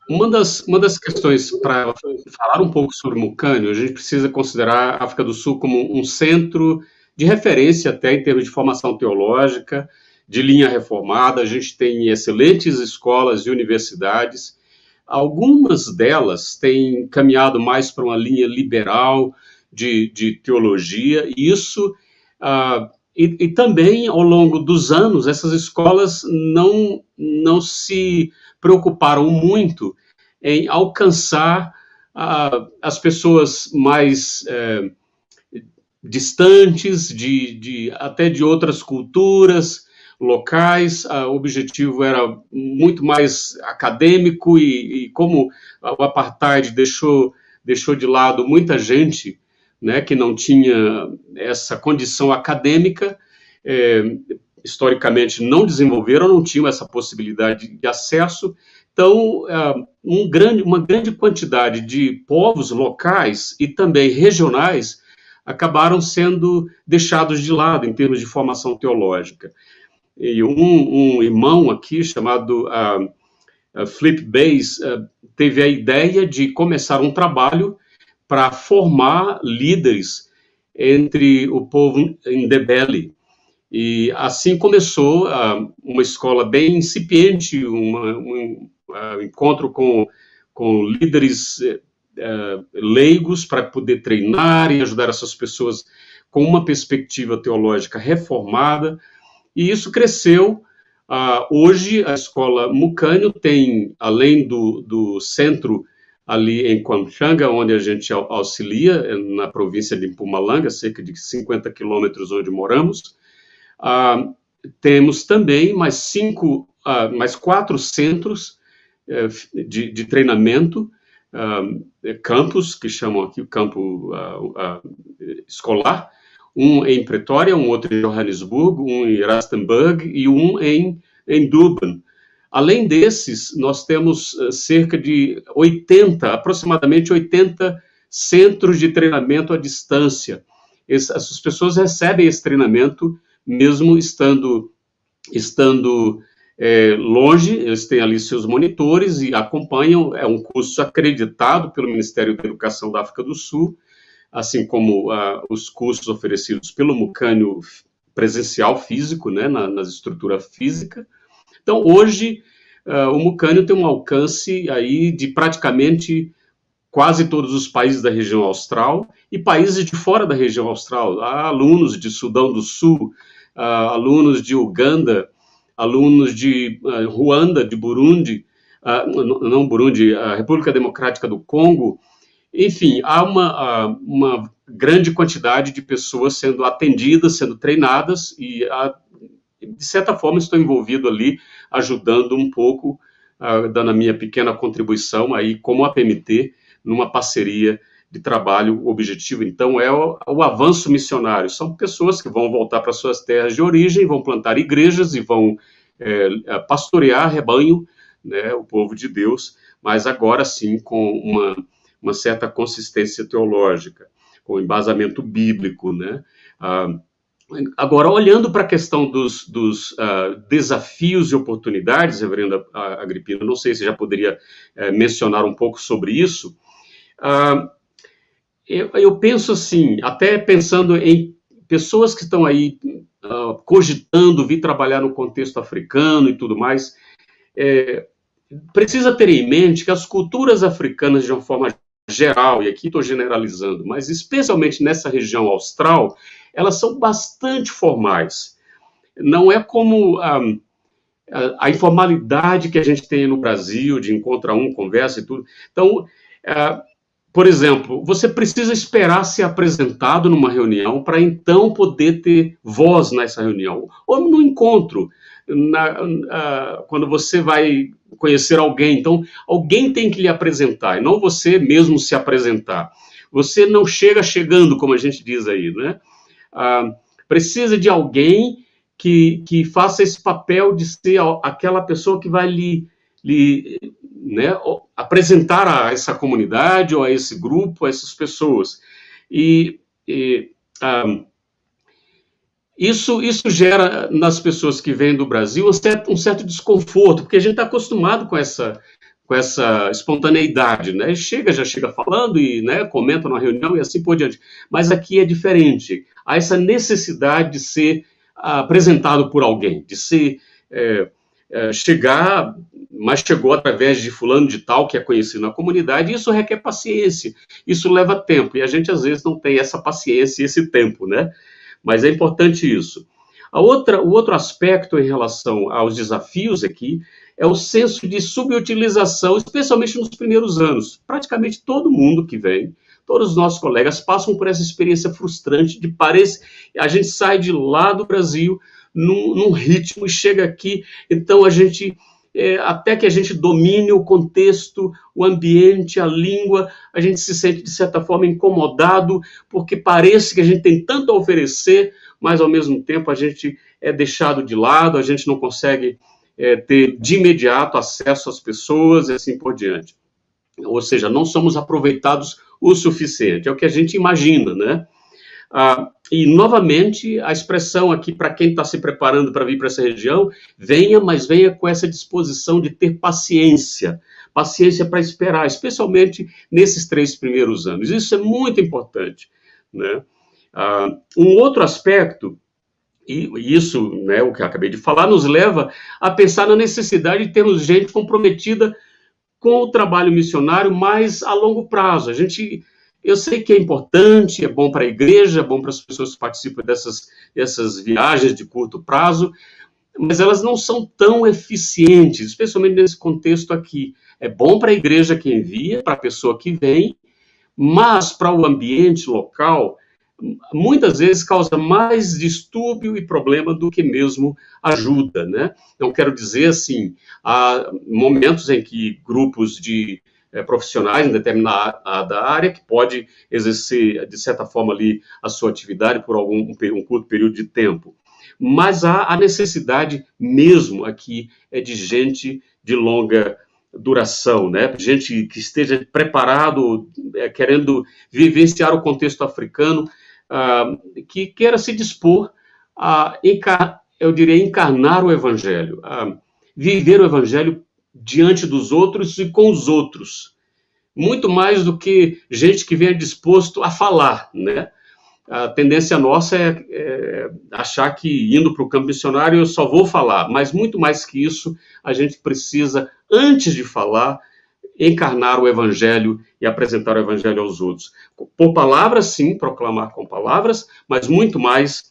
uma das questões para falar um pouco sobre Mucânio, a gente precisa considerar a África do Sul como um centro de referência até em termos de formação teológica, de linha reformada. A gente tem excelentes escolas e universidades. Algumas delas têm caminhado mais para uma linha liberal de teologia, e isso, e também, ao longo dos anos, essas escolas não se preocuparam muito em alcançar as pessoas mais distantes, até de outras culturas locais. O objetivo era muito mais acadêmico, e como o apartheid deixou de lado muita gente, né, que não tinha essa condição acadêmica, historicamente não desenvolveram, não tinham essa possibilidade de acesso. Então, uma grande quantidade de povos locais e também regionais acabaram sendo deixados de lado em termos de formação teológica. E um irmão aqui, chamado Flip Bass, teve a ideia de começar um trabalho para formar líderes entre o povo Ndebele. E assim começou uma escola bem incipiente, um encontro com líderes leigos para poder treinar e ajudar essas pessoas com uma perspectiva teológica reformada, e isso cresceu. Hoje, a escola Mucânio tem, além do centro ali em Quamchanga, onde a gente auxilia, na província de Mpumalanga, cerca de 50 quilômetros onde moramos, temos também mais 4 centros de treinamento, campos, que chamam aqui o campo escolar, um em Pretória, um outro em Johannesburgo, um em Rustenburg e um em Durban. Além desses, nós temos cerca de aproximadamente 80 centros de treinamento à distância. Essas pessoas recebem esse treinamento mesmo estando longe. Eles têm ali seus monitores e acompanham. É um curso acreditado pelo Ministério da Educação da África do Sul, assim como os cursos oferecidos pelo Mucânio presencial físico, né, na estrutura física. Então, hoje, o Mucânio tem um alcance aí de praticamente quase todos os países da região austral e países de fora da região austral. Há alunos de Sudão do Sul, alunos de Uganda, alunos de Ruanda, de Burundi, não Burundi, a República Democrática do Congo. Enfim, há uma grande quantidade de pessoas sendo atendidas, sendo treinadas, e de certa forma estou envolvido ali, ajudando um pouco, dando a minha pequena contribuição aí como APMT, numa parceria de trabalho. O objetivo, então, é o avanço missionário. São pessoas que vão voltar para suas terras de origem, vão plantar igrejas e vão pastorear rebanho, né, o povo de Deus, mas agora sim com uma certa consistência teológica, com embasamento bíblico, né? Agora, olhando para a questão dos desafios e oportunidades, reverendo Agripino, não sei se já poderia mencionar um pouco sobre isso. Eu penso assim, até pensando em pessoas que estão aí cogitando vir trabalhar no contexto africano e tudo mais, precisa ter em mente que as culturas africanas, de uma forma geral, e aqui estou generalizando, mas especialmente nessa região austral, elas são bastante formais. Não é como a informalidade que a gente tem no Brasil, de encontrar conversa e tudo. Então, por exemplo, você precisa esperar ser apresentado numa reunião para então poder ter voz nessa reunião. Ou no encontro, quando você vai conhecer alguém, então alguém tem que lhe apresentar, e não você mesmo se apresentar. Você não chega chegando, como a gente diz aí, né? Precisa de alguém que faça esse papel de ser aquela pessoa que vai lhe né, apresentar a essa comunidade, ou a esse grupo, a essas pessoas. Isso gera nas pessoas que vêm do Brasil um certo desconforto, porque a gente está acostumado com essa espontaneidade, né? Já chega falando e, né, comenta na reunião e assim por diante. Mas aqui é diferente. Há essa necessidade de ser apresentado por alguém, de ser chegar, mas chegou através de fulano de tal, que é conhecido na comunidade, e isso requer paciência, isso leva tempo, e a gente às vezes não tem essa paciência e esse tempo, né? Mas é importante isso. O outro aspecto em relação aos desafios aqui é o senso de subutilização, especialmente nos primeiros anos. Praticamente todo mundo que vem, todos os nossos colegas passam por essa experiência frustrante de a gente sai de lá do Brasil num ritmo e chega aqui, então a gente, até que a gente domine o contexto, o ambiente, a língua, a gente se sente, de certa forma, incomodado, porque parece que a gente tem tanto a oferecer, mas, ao mesmo tempo, a gente é deixado de lado, a gente não consegue ter, de imediato, acesso às pessoas, e assim por diante. Ou seja, não somos aproveitados o suficiente, é o que a gente imagina, né? E, novamente, a expressão aqui, para quem está se preparando para vir para essa região, mas venha com essa disposição de ter paciência para esperar, especialmente nesses 3 primeiros anos. Isso é muito importante, né? Um outro aspecto, e isso, né, o que eu acabei de falar, nos leva a pensar na necessidade de termos gente comprometida com o trabalho missionário, mas a longo prazo. Eu sei que é importante, é bom para a igreja, é bom para as pessoas que participam dessas viagens de curto prazo, mas elas não são tão eficientes, especialmente nesse contexto aqui. É bom para a igreja que envia, para a pessoa que vem, mas para o ambiente local, muitas vezes causa mais distúrbio e problema do que mesmo ajuda, né? Não quero dizer assim, há momentos em que grupos de profissionais em determinada área que pode exercer, de certa forma, ali a sua atividade por um curto período de tempo. Mas há a necessidade mesmo aqui de gente de longa duração, né? Gente que esteja preparado, querendo vivenciar o contexto africano, que queira se dispor a, eu diria, encarnar o Evangelho, viver o Evangelho diante dos outros e com os outros, muito mais do que gente que venha disposto a falar, né? A tendência nossa é achar que indo para o campo missionário eu só vou falar, mas muito mais que isso, a gente precisa, antes de falar, encarnar o Evangelho e apresentar o Evangelho aos outros. Por palavras, sim, proclamar com palavras, mas muito mais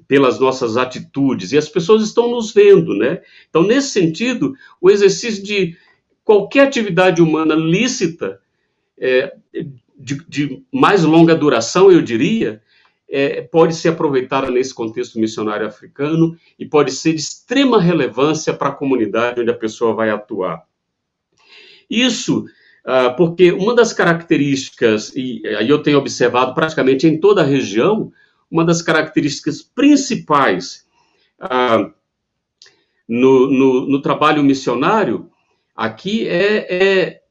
pelas nossas atitudes, e as pessoas estão nos vendo, né? Então, nesse sentido, o exercício de qualquer atividade humana lícita, de mais longa duração, eu diria, pode ser aproveitada nesse contexto missionário africano e pode ser de extrema relevância para a comunidade onde a pessoa vai atuar. Isso porque uma das características, e aí eu tenho observado praticamente em toda a região, uma das características principais no trabalho missionário aqui é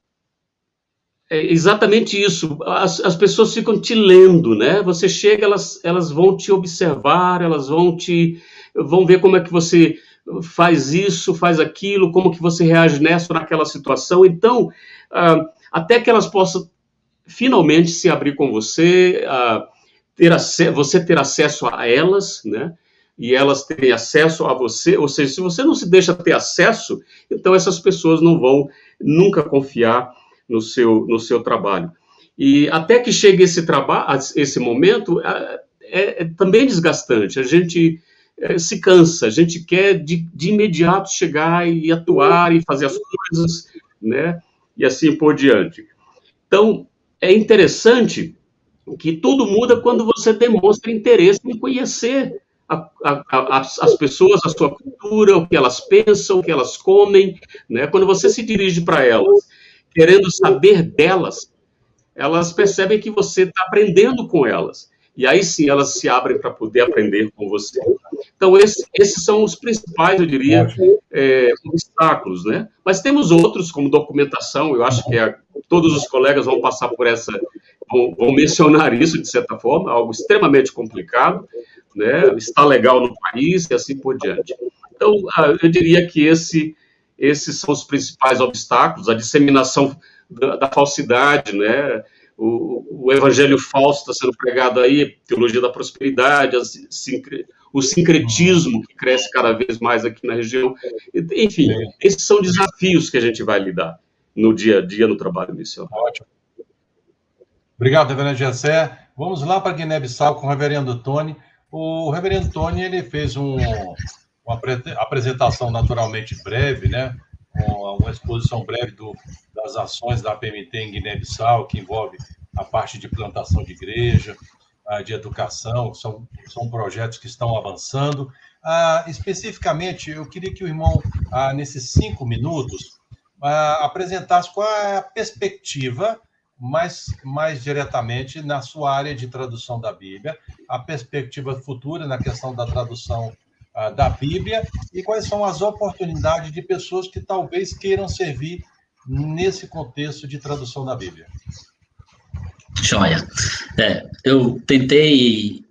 exatamente isso. As pessoas ficam te lendo, né? Você chega, elas vão te observar, elas vão ver como é que você faz isso, faz aquilo, como que você reage nessa ou naquela situação. Então, até que elas possam finalmente se abrir com você, você ter acesso a elas, né? E elas terem acesso a você, ou seja, se você não se deixa ter acesso, então essas pessoas não vão nunca confiar no seu trabalho. E até que chegue esse momento, é também desgastante. A gente se cansa, a gente quer de imediato chegar e atuar e fazer as coisas, né? E assim por diante. Então, é interessante que tudo muda quando você demonstra interesse em conhecer as pessoas, a sua cultura, o que elas pensam, o que elas comem, né? Quando você se dirige para elas, querendo saber delas, elas percebem que você está aprendendo com elas. E aí sim elas se abrem para poder aprender com você. Então, esses são os principais, eu diria, obstáculos, né? Mas temos outros, como documentação, eu acho que todos os colegas vão passar por vão mencionar isso, de certa forma, algo extremamente complicado, né? Está legal no país e assim por diante. Então, eu diria que esses são os principais obstáculos, a disseminação da falsidade, né? O evangelho falso está sendo pregado aí, teologia da prosperidade, o sincretismo que cresce cada vez mais aqui na região. Enfim, esses são desafios que a gente vai lidar no dia a dia no trabalho missionário. Ótimo. Obrigado, reverendo Gessé. Vamos lá para Guiné-Bissau com o reverendo Tony. O reverendo Tony, ele fez uma apresentação naturalmente breve, né? Uma exposição breve das ações da APMT em Guiné-Bissau, que envolve a parte de plantação de igreja, de educação, são projetos que estão avançando. Especificamente, eu queria que o irmão, nesses 5 minutos, apresentasse qual é a perspectiva, mais diretamente, na sua área de tradução da Bíblia, a perspectiva futura na questão da tradução da Bíblia e quais são as oportunidades de pessoas que talvez queiram servir nesse contexto de tradução da Bíblia. Joia. Eu tentei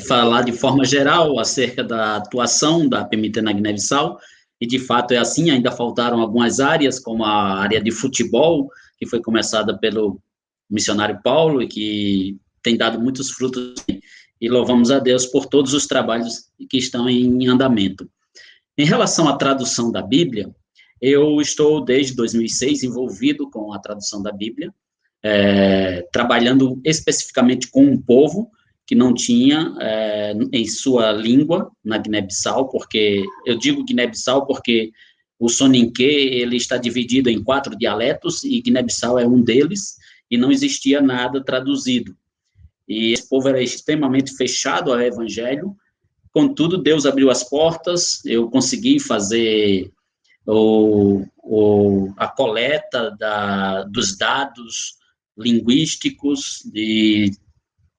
falar de forma geral acerca da atuação da APMT na Guiné-Bissau, e de fato é assim, ainda faltaram algumas áreas, como a área de futebol, que foi começada pelo missionário Paulo e que tem dado muitos frutos, e louvamos a Deus por todos os trabalhos que estão em andamento. Em relação à tradução da Bíblia, eu estou desde 2006 envolvido com a tradução da Bíblia, trabalhando especificamente com um povo que não tinha em sua língua na Guiné-Bissau, porque eu digo Guiné-Bissau porque o Soninké, ele está dividido em 4 dialetos e Guiné-Bissau é um deles, e não existia nada traduzido. E esse povo era extremamente fechado ao evangelho. Contudo, Deus abriu as portas, eu consegui fazer a coleta dos dados linguísticos, de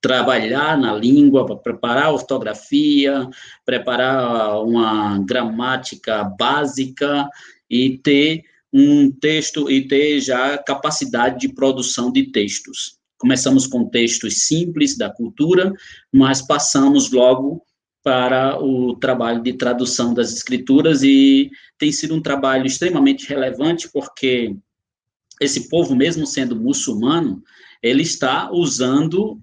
trabalhar na língua, para preparar a ortografia, preparar uma gramática básica e ter um texto, e ter já capacidade de produção de textos. Começamos com textos simples da cultura, mas passamos logo para o trabalho de tradução das escrituras, e tem sido um trabalho extremamente relevante, porque esse povo, mesmo sendo muçulmano, ele está usando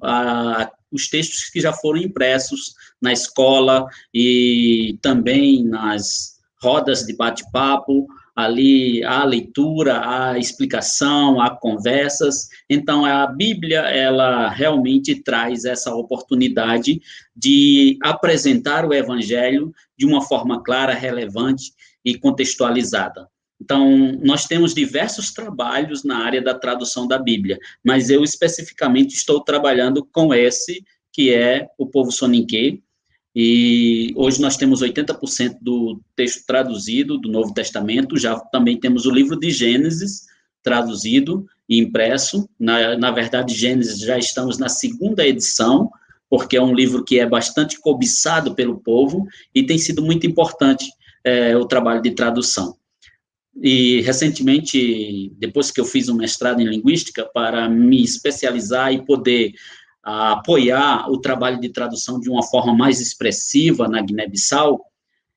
os textos que já foram impressos na escola e também nas rodas de bate-papo. Ali há leitura, há explicação, há conversas. Então, a Bíblia, ela realmente traz essa oportunidade de apresentar o Evangelho de uma forma clara, relevante e contextualizada. Então, nós temos diversos trabalhos na área da tradução da Bíblia, mas eu especificamente estou trabalhando com esse, que é o povo Soninké, e hoje nós temos 80% do texto traduzido do Novo Testamento, já também temos o livro de Gênesis traduzido e impresso. Na verdade, Gênesis já estamos na 2ª edição, porque é um livro que é bastante cobiçado pelo povo, e tem sido muito importante o trabalho de tradução. E, recentemente, depois que eu fiz um mestrado em linguística, para me especializar e poder apoiar o trabalho de tradução de uma forma mais expressiva na Guiné-Bissau,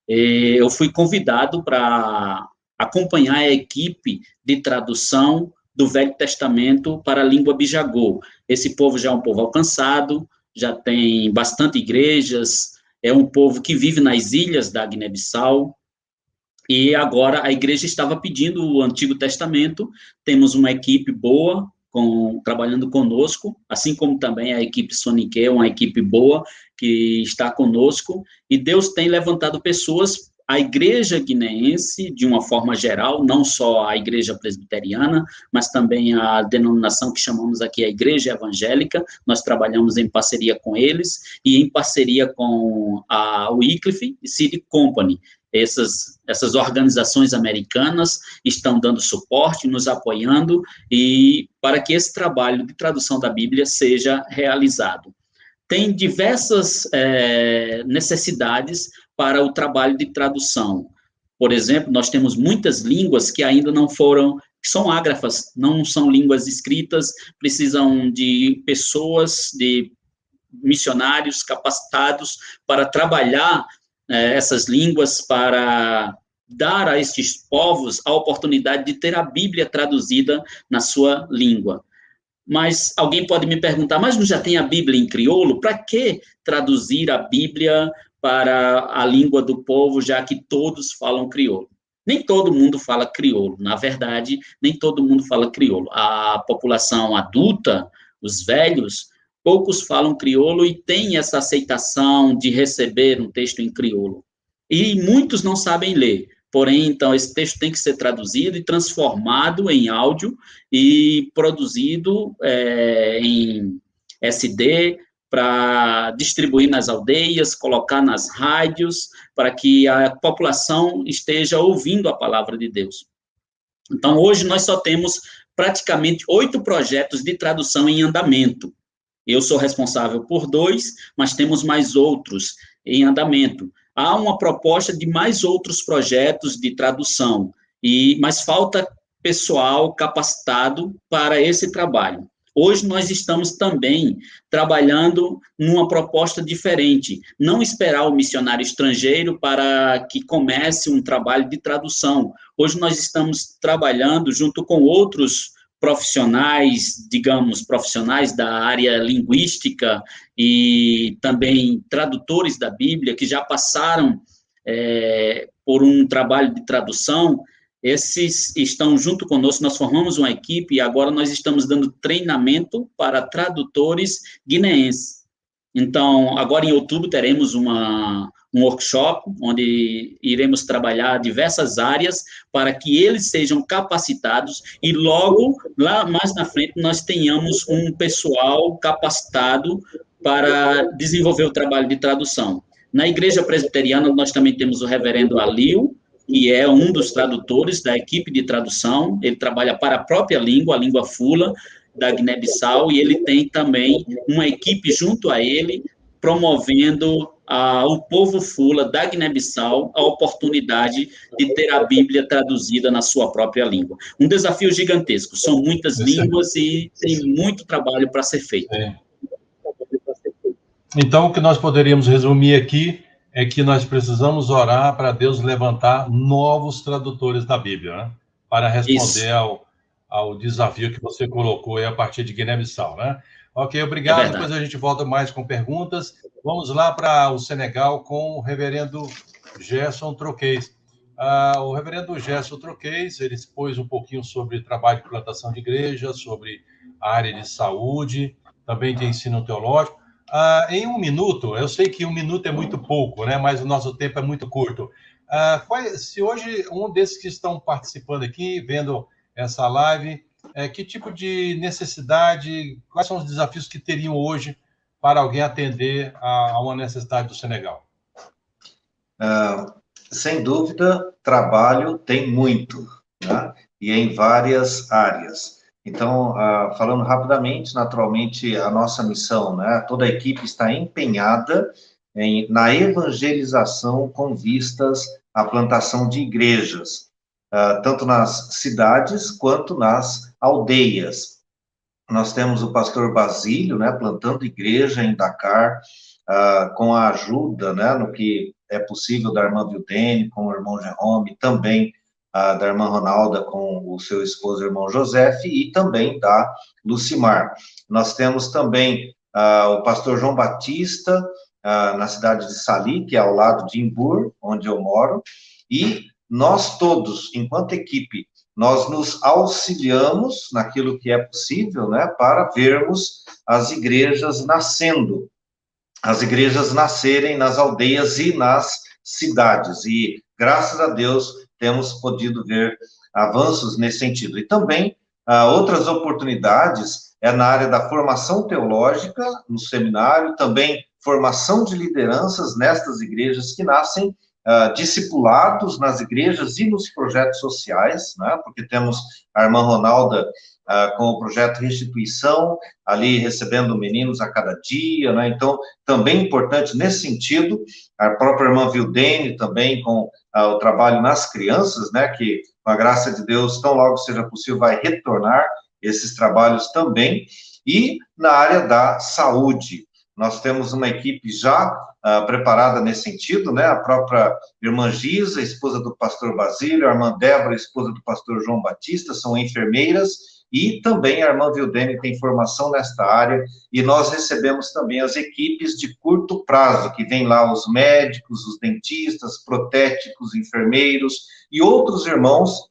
eu fui convidado para acompanhar a equipe de tradução do Velho Testamento para a língua bijagô. Esse povo já é um povo alcançado, já tem bastante igrejas, é um povo que vive nas ilhas da Guiné-Bissau, e agora a igreja estava pedindo o Antigo Testamento. Temos uma equipe boa trabalhando conosco, assim como também a equipe Soninké, uma equipe boa que está conosco, e Deus tem levantado pessoas a igreja guineense, de uma forma geral, não só a igreja presbiteriana, mas também a denominação que chamamos aqui a igreja evangélica. Nós trabalhamos em parceria com eles e em parceria com a Wycliffe e Seed Company. Essas organizações americanas estão dando suporte, nos apoiando, e para que esse trabalho de tradução da Bíblia seja realizado. Tem diversas necessidades para o trabalho de tradução. Por exemplo, nós temos muitas línguas que ainda não foram, que são ágrafas, não são línguas escritas, precisam de pessoas, de missionários capacitados para trabalhar essas línguas, para dar a estes povos a oportunidade de ter a Bíblia traduzida na sua língua. Mas alguém pode me perguntar, mas não já tem a Bíblia em crioulo? Para que traduzir a Bíblia para a língua do povo, já que todos falam crioulo? Nem todo mundo fala crioulo, na verdade, nem todo mundo fala crioulo. A população adulta, os velhos, poucos falam crioulo e têm essa aceitação de receber um texto em crioulo. E muitos não sabem ler. Porém, então, esse texto tem que ser traduzido e transformado em áudio e produzido em SD para distribuir nas aldeias, colocar nas rádios, para que a população esteja ouvindo a palavra de Deus. Então, hoje nós só temos praticamente 8 projetos de tradução em andamento. Eu sou responsável por 2, mas temos mais outros em andamento. Há uma proposta de mais outros projetos de tradução, mas falta pessoal capacitado para esse trabalho. Hoje nós estamos também trabalhando numa proposta diferente, não esperar o missionário estrangeiro para que comece um trabalho de tradução. Hoje nós estamos trabalhando junto com outros profissionais, digamos, profissionais da área linguística e também tradutores da Bíblia, que já passaram por um trabalho de tradução. Esses estão junto conosco, nós formamos uma equipe e agora nós estamos dando treinamento para tradutores guineenses. Então, agora em outubro teremos um workshop, onde iremos trabalhar diversas áreas para que eles sejam capacitados e logo, lá mais na frente, nós tenhamos um pessoal capacitado para desenvolver o trabalho de tradução. Na igreja presbiteriana, nós também temos o reverendo Alil, que é um dos tradutores da equipe de tradução. Ele trabalha para a própria língua, a língua fula da Guiné-Bissau, e ele tem também uma equipe junto a ele, promovendo ao povo fula da Guiné-Bissau a oportunidade de ter a Bíblia traduzida na sua própria língua. Um desafio gigantesco, são muitas línguas e tem muito trabalho para ser feito. Então, o que nós poderíamos resumir aqui é que nós precisamos orar para Deus levantar novos tradutores da Bíblia, né? Para responder ao desafio que você colocou aí a partir de Guiné-Bissau, né? Ok, obrigado. Depois a gente volta mais com perguntas. Vamos lá para o Senegal com o reverendo Gerson Troquês. O reverendo Gerson Troquês, ele expôs um pouquinho sobre trabalho de plantação de igreja, sobre a área de saúde, também tem ensino teológico. Em 1 minuto, eu sei que 1 minuto é muito pouco, né? Mas o nosso tempo é muito curto. Se hoje um desses que estão participando aqui, vendo essa live, que tipo de necessidade, quais são os desafios que teriam hoje para alguém atender a uma necessidade do Senegal? Sem dúvida, trabalho tem muito, né? E em várias áreas. Então, falando rapidamente, naturalmente, a nossa missão, né? Toda a equipe está empenhada na evangelização com vistas à plantação de igrejas, tanto nas cidades quanto nas aldeias. Nós temos o pastor Basílio, né, plantando igreja em Dakar, com a ajuda, né, no que é possível da irmã Vildene, com o irmão Jerome, também da irmã Ronalda com o seu esposo, o irmão José, e também da Lucimar. Nós temos também o pastor João Batista, na cidade de Sali, que é ao lado de Imbur, onde eu moro, e nós todos, enquanto equipe, nós nos auxiliamos naquilo que é possível, né, para vermos as igrejas nascendo, as igrejas nascerem nas aldeias e nas cidades, e graças a Deus, temos podido ver avanços nesse sentido. E também, outras oportunidades na área da formação teológica, no seminário, também formação de lideranças nestas igrejas que nascem, discipulados nas igrejas e nos projetos sociais, né? Porque temos a irmã Ronalda com o projeto Restituição, ali recebendo meninos a cada dia, né? Então, também importante nesse sentido, a própria irmã Vildene também com o trabalho nas crianças, né? Que, com a graça de Deus, tão logo seja possível, vai retornar esses trabalhos também. E na área da saúde, nós temos uma equipe já preparada nesse sentido, né? A própria irmã Gisa, esposa do pastor Basílio, a irmã Débora, esposa do pastor João Batista, são enfermeiras, e também a irmã Vildene tem formação nesta área, e nós recebemos também as equipes de curto prazo, que vem lá os médicos, os dentistas, protéticos, enfermeiros, e outros irmãos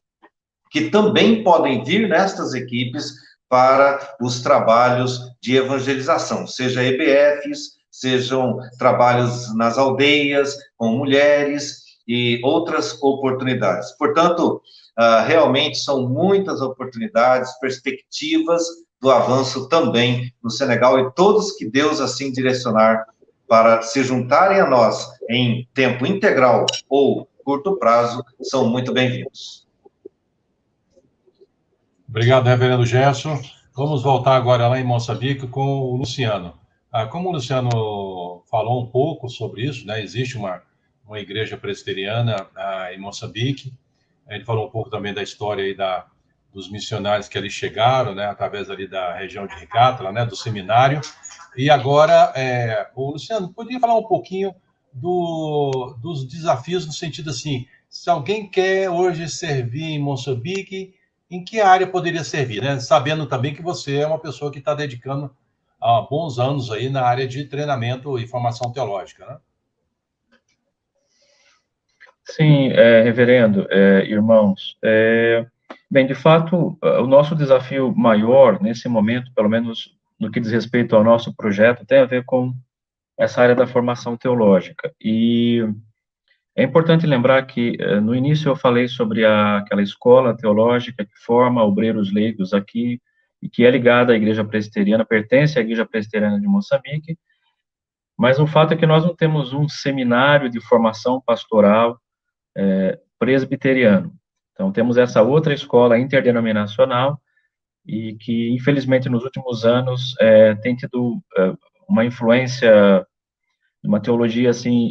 que também podem vir nestas equipes para os trabalhos de evangelização, seja EBFs, sejam trabalhos nas aldeias, com mulheres e outras oportunidades. Portanto, realmente são muitas oportunidades, perspectivas do avanço também no Senegal, e todos que Deus assim direcionar para se juntarem a nós em tempo integral ou curto prazo, são muito bem-vindos. Obrigado, reverendo Gerson. Vamos voltar agora lá em Moçambique com o Luciano. Como o Luciano falou um pouco sobre isso, né, existe uma igreja presbiteriana em Moçambique. Ele falou um pouco também da história aí dos missionários que ali chegaram, né, através ali da região de Ricátala, né, do seminário. E agora, o Luciano, poderia falar um pouquinho dos desafios no sentido assim, se alguém quer hoje servir em Moçambique, em que área poderia servir, né? Sabendo também que você é uma pessoa que está dedicando bons anos aí na área de treinamento e formação teológica, né? Sim, reverendo, irmãos, bem, de fato, o nosso desafio maior nesse momento, pelo menos no que diz respeito ao nosso projeto, tem a ver com essa área da formação teológica. E é importante lembrar que, no início, eu falei sobre aquela escola teológica que forma obreiros leigos aqui, e que é ligada à Igreja Presbiteriana, pertence à Igreja Presbiteriana de Moçambique, mas o fato é que nós não temos um seminário de formação pastoral presbiteriano. Então, temos essa outra escola interdenominacional, e que, infelizmente, nos últimos anos, tem tido uma influência, uma teologia, assim,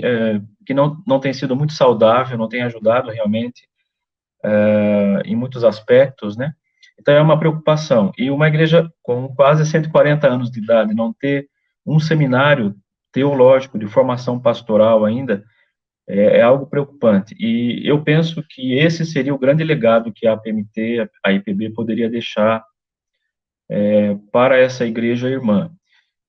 que não tem sido muito saudável, não tem ajudado realmente em muitos aspectos, né? Então, é uma preocupação. E uma igreja com quase 140 anos de idade, não ter um seminário teológico de formação pastoral ainda, é algo preocupante. E eu penso que esse seria o grande legado que a APMT, a IPB, poderia deixar para essa igreja irmã.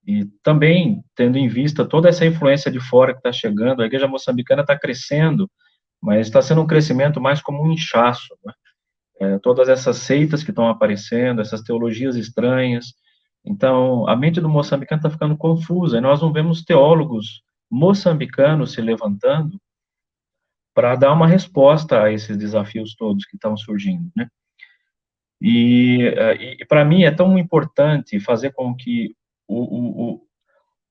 E também, tendo em vista toda essa influência de fora que está chegando, a igreja moçambicana está crescendo, mas está sendo um crescimento mais como um inchaço, né? Todas essas seitas que estão aparecendo, essas teologias estranhas. Então, a mente do moçambicano está ficando confusa, e nós não vemos teólogos moçambicanos se levantando para dar uma resposta a esses desafios todos que estão surgindo, né? E para mim é tão importante fazer com que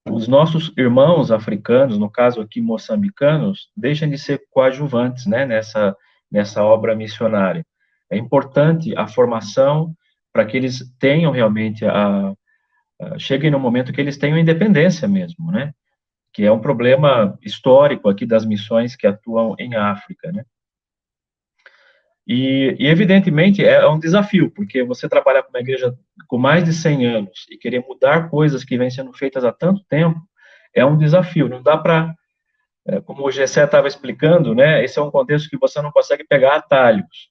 os nossos irmãos africanos, no caso aqui moçambicanos, deixem de ser coadjuvantes, né, nessa obra missionária. É importante a formação para que eles tenham realmente cheguem no momento que eles tenham independência mesmo, né, que é um problema histórico aqui das missões que atuam em África, né. E evidentemente, é um desafio, porque você trabalhar com uma igreja com mais de 100 anos e querer mudar coisas que vêm sendo feitas há tanto tempo, é um desafio. Não dá para, como o Gessé estava explicando, né, esse é um contexto que você não consegue pegar atalhos.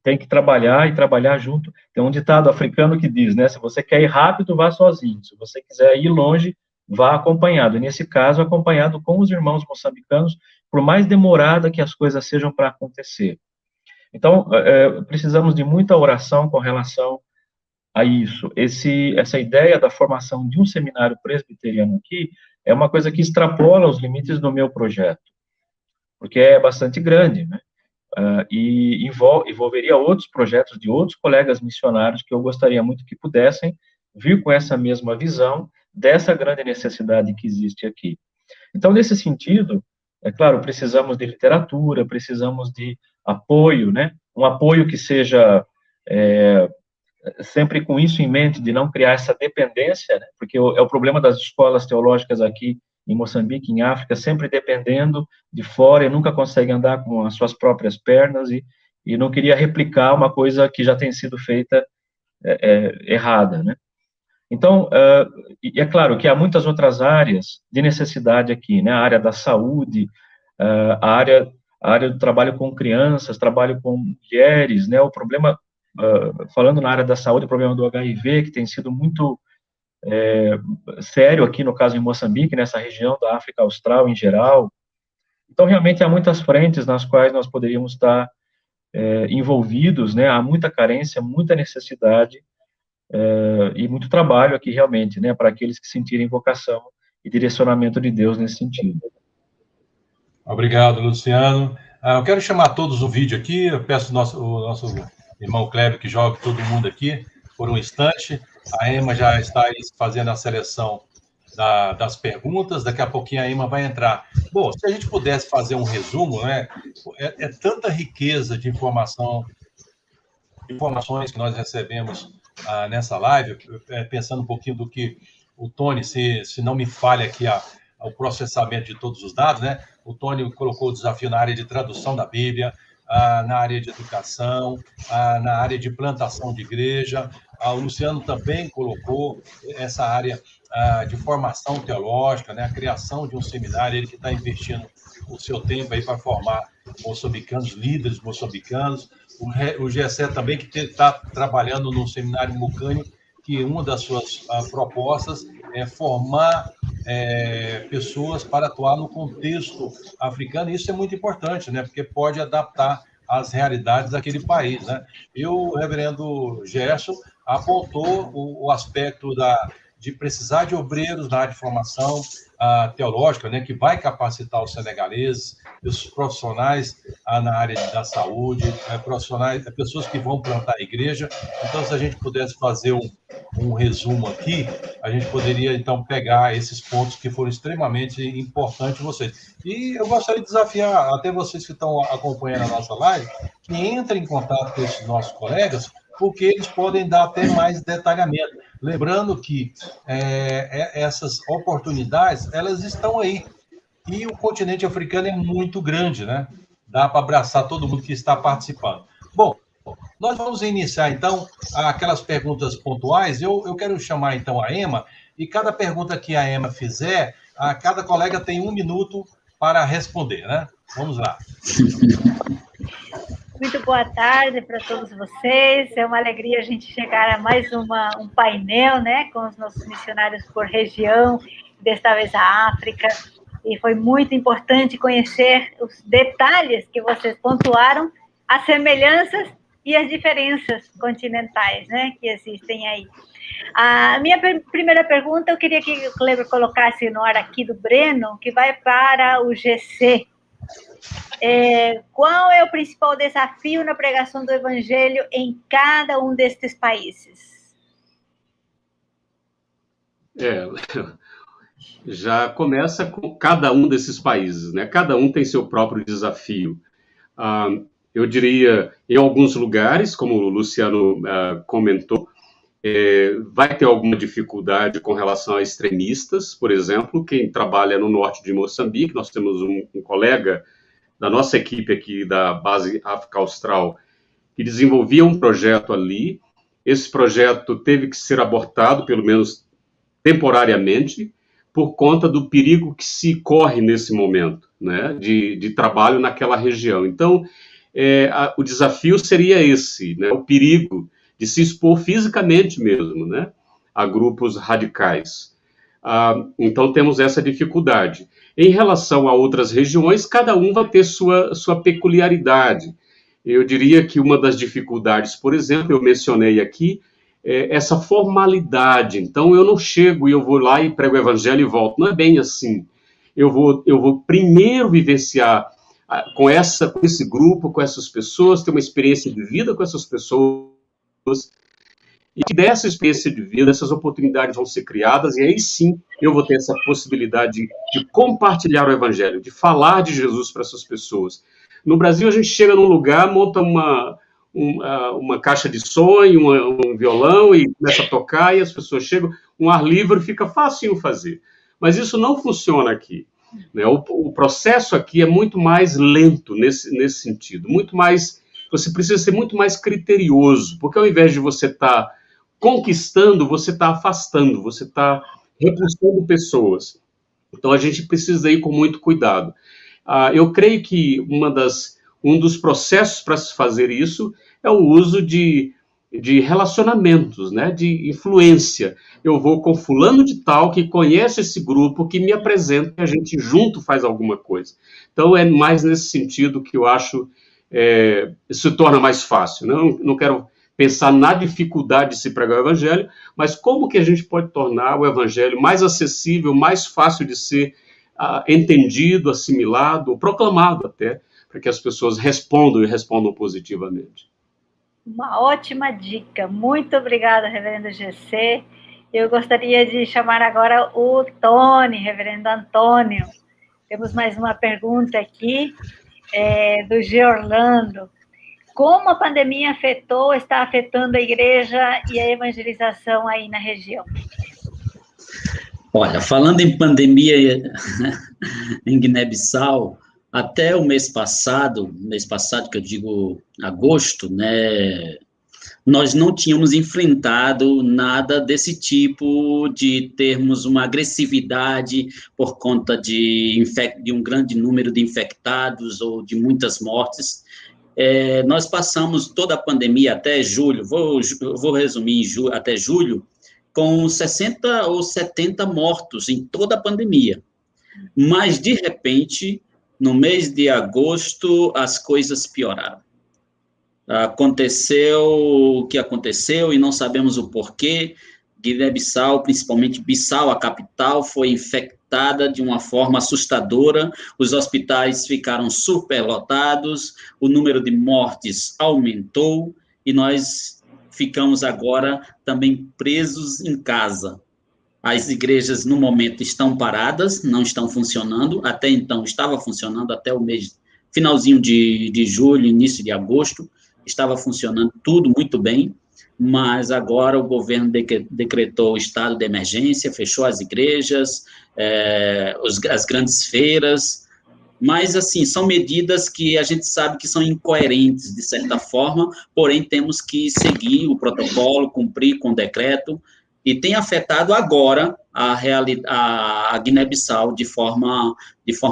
Tem que trabalhar e trabalhar junto. Tem um ditado africano que diz, né, se você quer ir rápido, vá sozinho. Se você quiser ir longe, vá acompanhado. E nesse caso, acompanhado com os irmãos moçambicanos, por mais demorada que as coisas sejam para acontecer. Então, precisamos de muita oração com relação a isso. Essa ideia da formação de um seminário presbiteriano aqui é uma coisa que extrapola os limites do meu projeto, porque é bastante grande, né? E envolveria outros projetos de outros colegas missionários que eu gostaria muito que pudessem vir com essa mesma visão dessa grande necessidade que existe aqui. Então, nesse sentido, é claro, precisamos de literatura, precisamos de apoio, né? Um apoio que seja sempre com isso em mente, de não criar essa dependência, né? Porque é o problema das escolas teológicas aqui em Moçambique, em África, sempre dependendo de fora e nunca conseguem andar com as suas próprias pernas e não queria replicar uma coisa que já tem sido feita errada, né? Então, é claro que há muitas outras áreas de necessidade aqui, né? A área da saúde, a área do trabalho com crianças, trabalho com mulheres, né? O problema, falando na área da saúde, o problema do HIV, que tem sido muito sério aqui, no caso em Moçambique, nessa região da África Austral em geral. Então, realmente, há muitas frentes nas quais nós poderíamos estar envolvidos, né? Há muita carência, muita necessidade e muito trabalho aqui, realmente, né? Para aqueles que sentirem vocação e direcionamento de Deus nesse sentido. Obrigado, Luciano. Eu quero chamar todos no vídeo aqui, eu peço o nosso irmão Cléber que jogue todo mundo aqui por um instante. A Emma já está aí fazendo a seleção das perguntas, daqui a pouquinho a Emma vai entrar. Bom, se a gente pudesse fazer um resumo, né? É tanta riqueza de informações que nós recebemos nessa live, pensando um pouquinho do que o Tony, se não me falha aqui o processamento de todos os dados, né? O Tony colocou o desafio na área de tradução da Bíblia, na área de educação, na área de plantação de igreja. O Luciano também colocou essa área de formação teológica, né? A criação de um seminário, ele que está investindo o seu tempo aí para formar moçambicanos, líderes moçambicanos. O Gessé também, que está trabalhando no seminário Mucânio, que uma das suas propostas é formar pessoas para atuar no contexto africano. Isso é muito importante, né? Porque pode adaptar às realidades daquele país, né? E o reverendo Gerson apontou o aspecto de precisar de obreiros na área de formação teológica, né, que vai capacitar os senegaleses, os profissionais na área da saúde, pessoas que vão plantar a igreja. Então, se a gente pudesse fazer um resumo aqui, a gente poderia, então, pegar esses pontos que foram extremamente importantes vocês. E eu gostaria de desafiar até vocês que estão acompanhando a nossa live, que entrem em contato com esses nossos colegas, porque eles podem dar até mais detalhamento. Lembrando que essas oportunidades, elas estão aí. E o continente africano é muito grande, né? Dá para abraçar todo mundo que está participando. Bom, nós vamos iniciar, então, aquelas perguntas pontuais. Eu quero chamar, então, a Emma, e cada pergunta que a Emma fizer, cada colega tem 1 minuto para responder, né? Vamos lá. Muito boa tarde para todos vocês. É uma alegria a gente chegar a mais um painel, né, com os nossos missionários por região, desta vez a África. E foi muito importante conhecer os detalhes que vocês pontuaram, as semelhanças e as diferenças continentais, né, que existem aí. A minha primeira pergunta, eu queria que o Cleber colocasse no ar aqui do Breno, que vai para o GC. Qual é o principal desafio na pregação do evangelho em cada um destes países? Já começa com cada um desses países, né? Cada um tem seu próprio desafio. Eu diria, em alguns lugares, como o Luciano comentou, vai ter alguma dificuldade com relação a extremistas, por exemplo. Quem trabalha no norte de Moçambique, nós temos um colega da nossa equipe aqui da base África Austral, que desenvolvia um projeto ali. Esse projeto teve que ser abortado, pelo menos temporariamente, por conta do perigo que se corre nesse momento, né, de trabalho naquela região. Então, o desafio seria esse, né, o perigo de se expor fisicamente mesmo, né, a grupos radicais. Então, temos essa dificuldade. Em relação a outras regiões, cada um vai ter sua peculiaridade. Eu diria que uma das dificuldades, por exemplo, eu mencionei aqui, essa formalidade. Então, eu não chego e eu vou lá e prego o evangelho e volto. Não é bem assim. Eu vou primeiro vivenciar com esse grupo, com essas pessoas, ter uma experiência de vida com essas pessoas, e dessa experiência de vida, essas oportunidades vão ser criadas, e aí sim eu vou ter essa possibilidade de compartilhar o evangelho, de falar de Jesus para essas pessoas. No Brasil, a gente chega num lugar, monta uma caixa de som, um violão, e começa a tocar, e as pessoas chegam, um ar livre, fica fácil fazer. Mas isso não funciona aqui. Né? O processo aqui é muito mais lento nesse sentido, muito mais, você precisa ser muito mais criterioso, porque ao invés de você estar conquistando, você está afastando, você está repulsando pessoas. Então a gente precisa ir com muito cuidado. Eu creio que um dos processos para se fazer isso é o uso de relacionamentos, né, de influência. Eu vou com fulano de tal que conhece esse grupo, que me apresenta e a gente junto faz alguma coisa. Então é mais nesse sentido que eu acho se torna mais fácil. Não quero pensar na dificuldade de se pregar o evangelho, mas como que a gente pode tornar o evangelho mais acessível, mais fácil de ser entendido, assimilado, ou proclamado até, para que as pessoas respondam e respondam positivamente. Uma ótima dica. Muito obrigada, reverendo GC. Eu gostaria de chamar agora o Tony, reverendo Antônio. Temos mais uma pergunta aqui, do G. Orlando. Como a pandemia está afetando a igreja e a evangelização aí na região? Olha, falando em pandemia em Guiné-Bissau, até o mês passado que eu digo agosto, né, nós não tínhamos enfrentado nada desse tipo, de termos uma agressividade por conta de um grande número de infectados ou de muitas mortes. Nós passamos toda a pandemia até julho, vou resumir, até julho, com 60 ou 70 mortos em toda a pandemia. Mas, de repente, no mês de agosto, as coisas pioraram. Aconteceu o que aconteceu e não sabemos o porquê. Guiné-Bissau, principalmente Bissau, a capital, foi infectada de uma forma assustadora, os hospitais ficaram superlotados, o número de mortes aumentou e nós ficamos agora também presos em casa. As igrejas, no momento, estão paradas, não estão funcionando, até então estava funcionando, até o mês, finalzinho de julho, início de agosto, estava funcionando tudo muito bem, mas agora o governo decretou o estado de emergência, fechou as igrejas, as grandes feiras, mas, assim, são medidas que a gente sabe que são incoerentes, de certa forma, porém temos que seguir o protocolo, cumprir com o decreto, e tem afetado agora a Guiné-Bissau de forma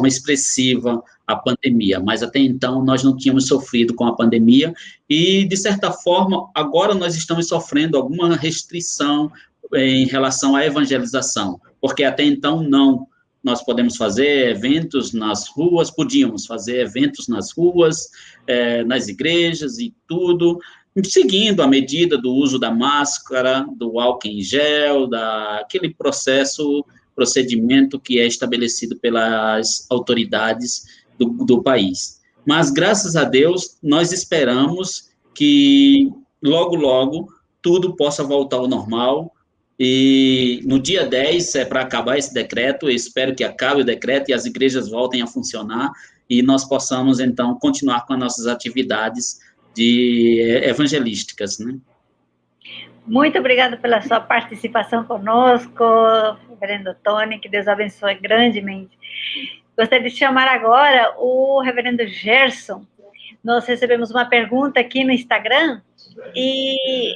expressiva a pandemia, mas até então nós não tínhamos sofrido com a pandemia e, de certa forma, agora nós estamos sofrendo alguma restrição em relação à evangelização, porque até então não. Nós podemos fazer eventos nas ruas, podíamos fazer eventos nas ruas, nas igrejas e tudo, seguindo a medida do uso da máscara, do álcool em gel, daquele procedimento que é estabelecido pelas autoridades do país. Mas, graças a Deus, nós esperamos que logo, logo, tudo possa voltar ao normal, e no dia 10 é para acabar esse decreto, eu espero que acabe o decreto e as igrejas voltem a funcionar, e nós possamos, então, continuar com as nossas atividades evangelísticas, né? Muito obrigada pela sua participação conosco, reverendo Tony, que Deus abençoe grandemente. Gostaria de chamar agora o reverendo Gerson. Nós recebemos uma pergunta aqui no Instagram, e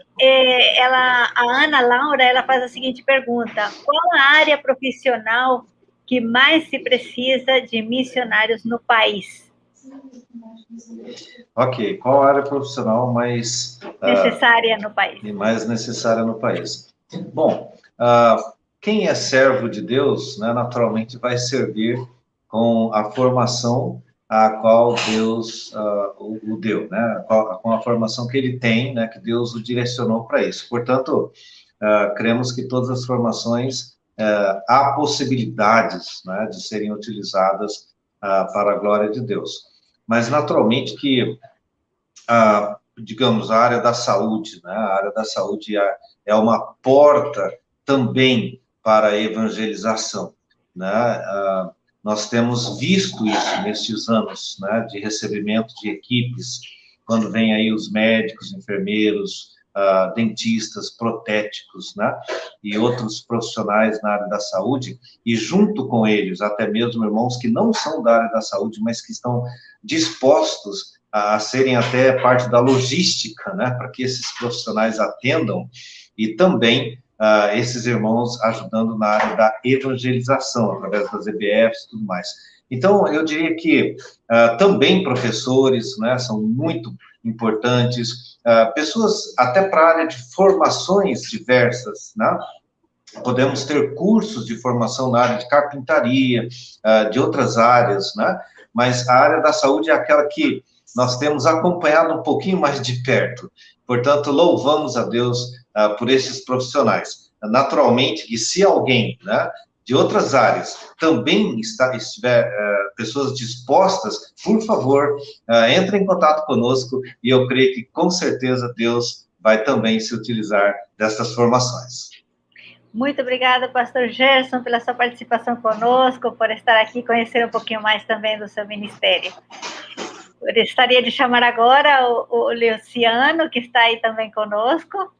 a Ana Laura, ela faz a seguinte pergunta: qual a área profissional que mais se precisa de missionários no país? Ok, qual a área profissional mais necessária no país? Mais necessária no país? Bom, quem é servo de Deus, né, naturalmente vai servir com a formação a qual Deus o deu, né? Com a formação que ele tem, né? Que Deus o direcionou para isso. Portanto, cremos que todas as formações há possibilidades, né, de serem utilizadas para a glória de Deus. Mas, naturalmente, que, digamos, a área da saúde, né? A área da saúde é uma porta também para a evangelização, né? Nós temos visto isso nestes anos, né, de recebimento de equipes, quando vem aí os médicos, enfermeiros, dentistas, protéticos, né, e outros profissionais na área da saúde, e junto com eles, até mesmo irmãos que não são da área da saúde, mas que estão dispostos a serem até parte da logística, né, para que esses profissionais atendam, e também esses irmãos ajudando na área da evangelização, através das EBFs e tudo mais. Então, eu diria que também professores, né, são muito importantes, pessoas até para a área de formações diversas, né? Podemos ter cursos de formação na área de carpintaria, de outras áreas, né? Mas a área da saúde é aquela que nós temos acompanhado um pouquinho mais de perto. Portanto, louvamos a Deus por esses profissionais. Naturalmente, que se alguém, né, de outras áreas também estiver pessoas dispostas, por favor, entre em contato conosco e eu creio que, com certeza, Deus vai também se utilizar dessas formações. Muito obrigada, pastor Gerson, pela sua participação conosco, por estar aqui, conhecer um pouquinho mais também do seu ministério. Eu gostaria de chamar agora o Luciano, que está aí também conosco.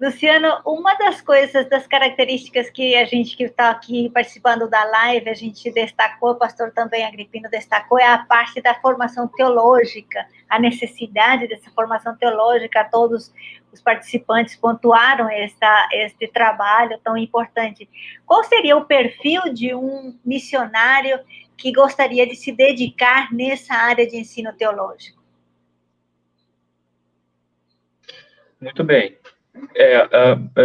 Luciano, uma das coisas, das características que a gente que está aqui participando da live, a gente destacou, o pastor também Agripino destacou, é a parte da formação teológica, a necessidade dessa formação teológica. Todos os participantes pontuaram este trabalho tão importante. Qual seria o perfil de um missionário que gostaria de se dedicar nessa área de ensino teológico? Muito bem.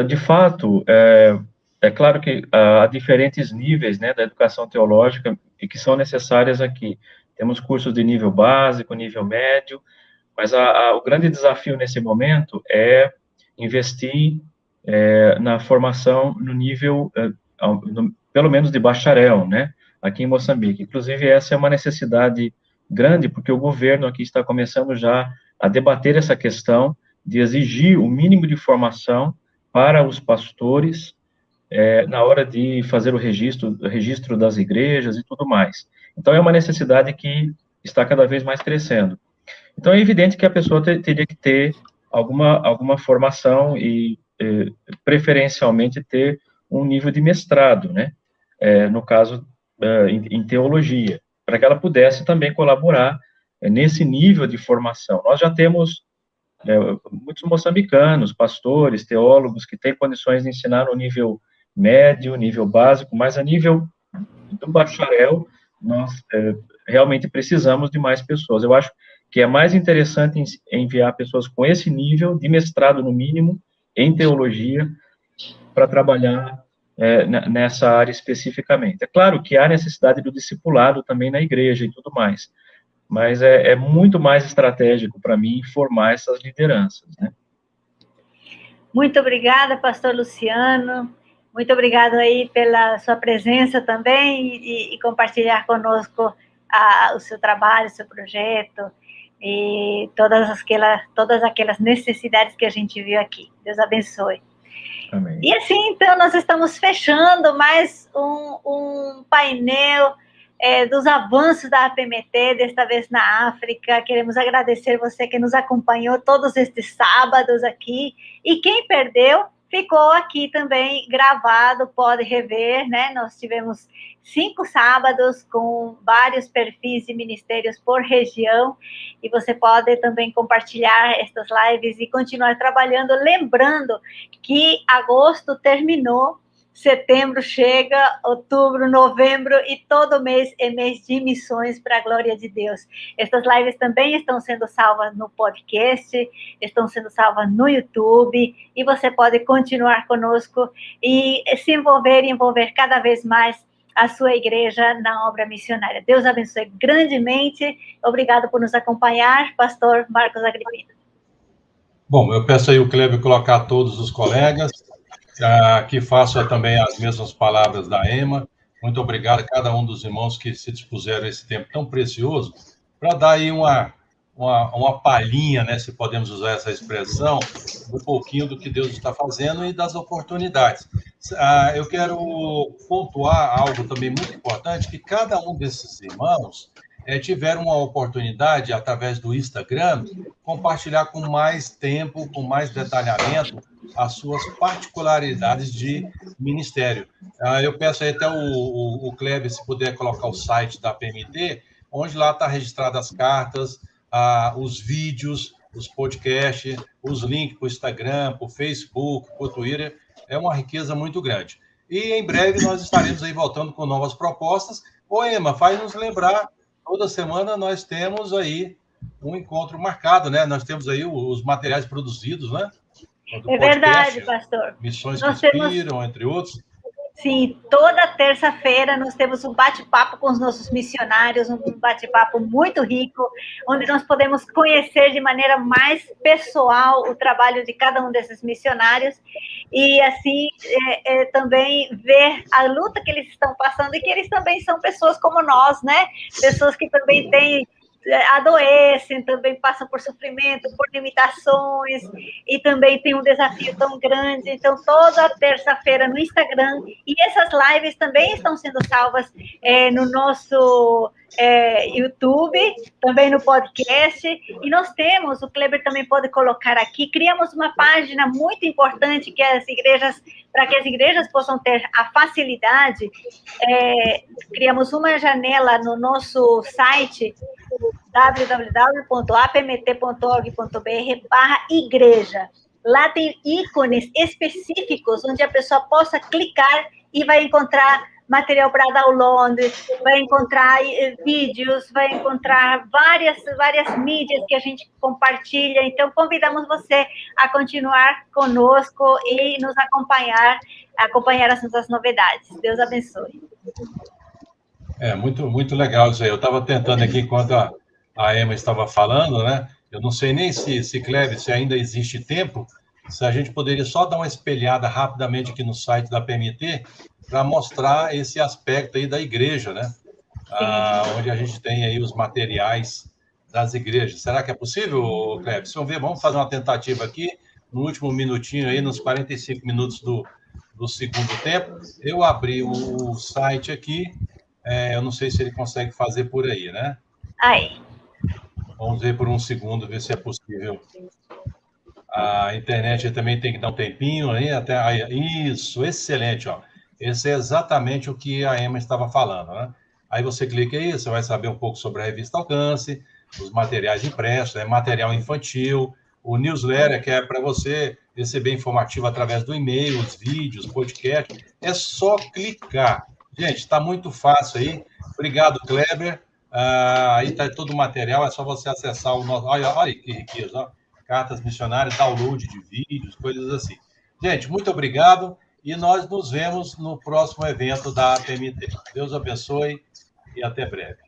De fato, é claro que há diferentes níveis, né, da educação teológica e que são necessárias aqui. Temos cursos de nível básico, nível médio, mas o grande desafio nesse momento é investir na formação no nível, pelo menos de bacharel, né, aqui em Moçambique. Inclusive, essa é uma necessidade grande, porque o governo aqui está começando já a debater essa questão de exigir o mínimo de formação para os pastores na hora de fazer o registro das igrejas e tudo mais. Então, é uma necessidade que está cada vez mais crescendo. Então, é evidente que a pessoa teria que ter alguma formação e, preferencialmente, ter um nível de mestrado, né? No caso, em teologia, para que ela pudesse também colaborar nesse nível de formação. Nós já temos muitos moçambicanos, pastores, teólogos, que têm condições de ensinar no nível médio, nível básico, mas a nível do bacharel, nós realmente precisamos de mais pessoas. Eu acho que é mais interessante enviar pessoas com esse nível de mestrado, no mínimo, em teologia, para trabalhar nessa área especificamente. É claro que há necessidade do discipulado também na igreja e tudo mais, mas é muito mais estratégico para mim formar essas lideranças, né? Muito obrigada, pastor Luciano. Muito obrigado aí pela sua presença também e compartilhar conosco o seu trabalho, o seu projeto e todas aquelas necessidades que a gente viu aqui. Deus abençoe. Amém. E assim, então, nós estamos fechando mais um painel dos avanços da APMT, desta vez na África. Queremos agradecer você que nos acompanhou todos estes sábados aqui, e quem perdeu, ficou aqui também gravado, pode rever, né? Nós tivemos 5 sábados com vários perfis de ministérios por região, e você pode também compartilhar estas lives e continuar trabalhando, lembrando que agosto terminou, setembro chega, outubro, novembro, e todo mês é mês de missões para a glória de Deus. Estas lives também estão sendo salvas no podcast, estão sendo salvas no YouTube, e você pode continuar conosco e se envolver cada vez mais a sua igreja na obra missionária. Deus abençoe grandemente. Obrigado por nos acompanhar, pastor Marcos Agripino. Bom, eu peço aí o Kleber colocar todos os colegas, que façam também as mesmas palavras da Emma. Muito obrigado a cada um dos irmãos que se dispuseram a esse tempo tão precioso para dar aí uma palhinha, né, se podemos usar essa expressão, um pouquinho do que Deus está fazendo e das oportunidades. Eu quero pontuar algo também muito importante, que cada um desses irmãos tiveram uma oportunidade, através do Instagram, compartilhar com mais tempo, com mais detalhamento, as suas particularidades de ministério. Eu peço aí até o Kleber, se puder colocar o site da PMT, onde lá está registrado as cartas, os vídeos, os podcasts, os links para o Instagram, para o Facebook, para o Twitter. É uma riqueza muito grande. E em breve nós estaremos aí voltando com novas propostas. Ô, Emma, faz nos lembrar, toda semana nós temos aí um encontro marcado, né? Nós temos aí os materiais produzidos, né? É verdade, pastor. Missões que Inspiram, entre outros. Sim, toda terça-feira nós temos um bate-papo com os nossos missionários, um bate-papo muito rico, onde nós podemos conhecer de maneira mais pessoal o trabalho de cada um desses missionários e, assim, também ver a luta que eles estão passando e que eles também são pessoas como nós, né? Pessoas que também adoecem, também passam por sofrimento, por limitações, e também tem um desafio tão grande. Então, toda terça-feira no Instagram, e essas lives também estão sendo salvas no nosso YouTube, também no podcast, e nós temos, o Kleber também pode colocar aqui, criamos uma página muito importante que para que as igrejas possam ter a facilidade, criamos uma janela no nosso site, www.apmt.org.br/igreja. Lá tem ícones específicos onde a pessoa possa clicar e vai encontrar material para download, vai encontrar vídeos, vai encontrar várias mídias que a gente compartilha. Então, convidamos você a continuar conosco e nos acompanhar as nossas novidades. Deus abençoe. Muito, muito legal isso aí. Eu estava tentando aqui, enquanto a Emma estava falando, né? Eu não sei nem se Kleber, se ainda existe tempo, se a gente poderia só dar uma espelhada rapidamente aqui no site da PMT para mostrar esse aspecto aí da igreja, né? Onde a gente tem aí os materiais das igrejas. Será que é possível, Kleber? Vamos fazer uma tentativa aqui, no último minutinho aí, nos 45 minutos do segundo tempo. Eu abri o site aqui, eu não sei se ele consegue fazer por aí, né? Aí. Vamos ver por um segundo, ver se é possível. A internet também tem que dar um tempinho aí, isso, excelente, ó. Esse é exatamente o que a Emma estava falando, né? Aí você clica aí, você vai saber um pouco sobre a revista Alcance, os materiais impressos, material infantil, o newsletter, que é para você receber informativo através do e-mail, os vídeos, podcast. É só clicar. Gente, está muito fácil aí. Obrigado, Kleber. Aí está todo o material, é só você acessar o nosso... Olha que riqueza, ó. Cartas missionárias, download de vídeos, coisas assim. Gente, muito obrigado e nós nos vemos no próximo evento da PMT. Deus abençoe e até breve.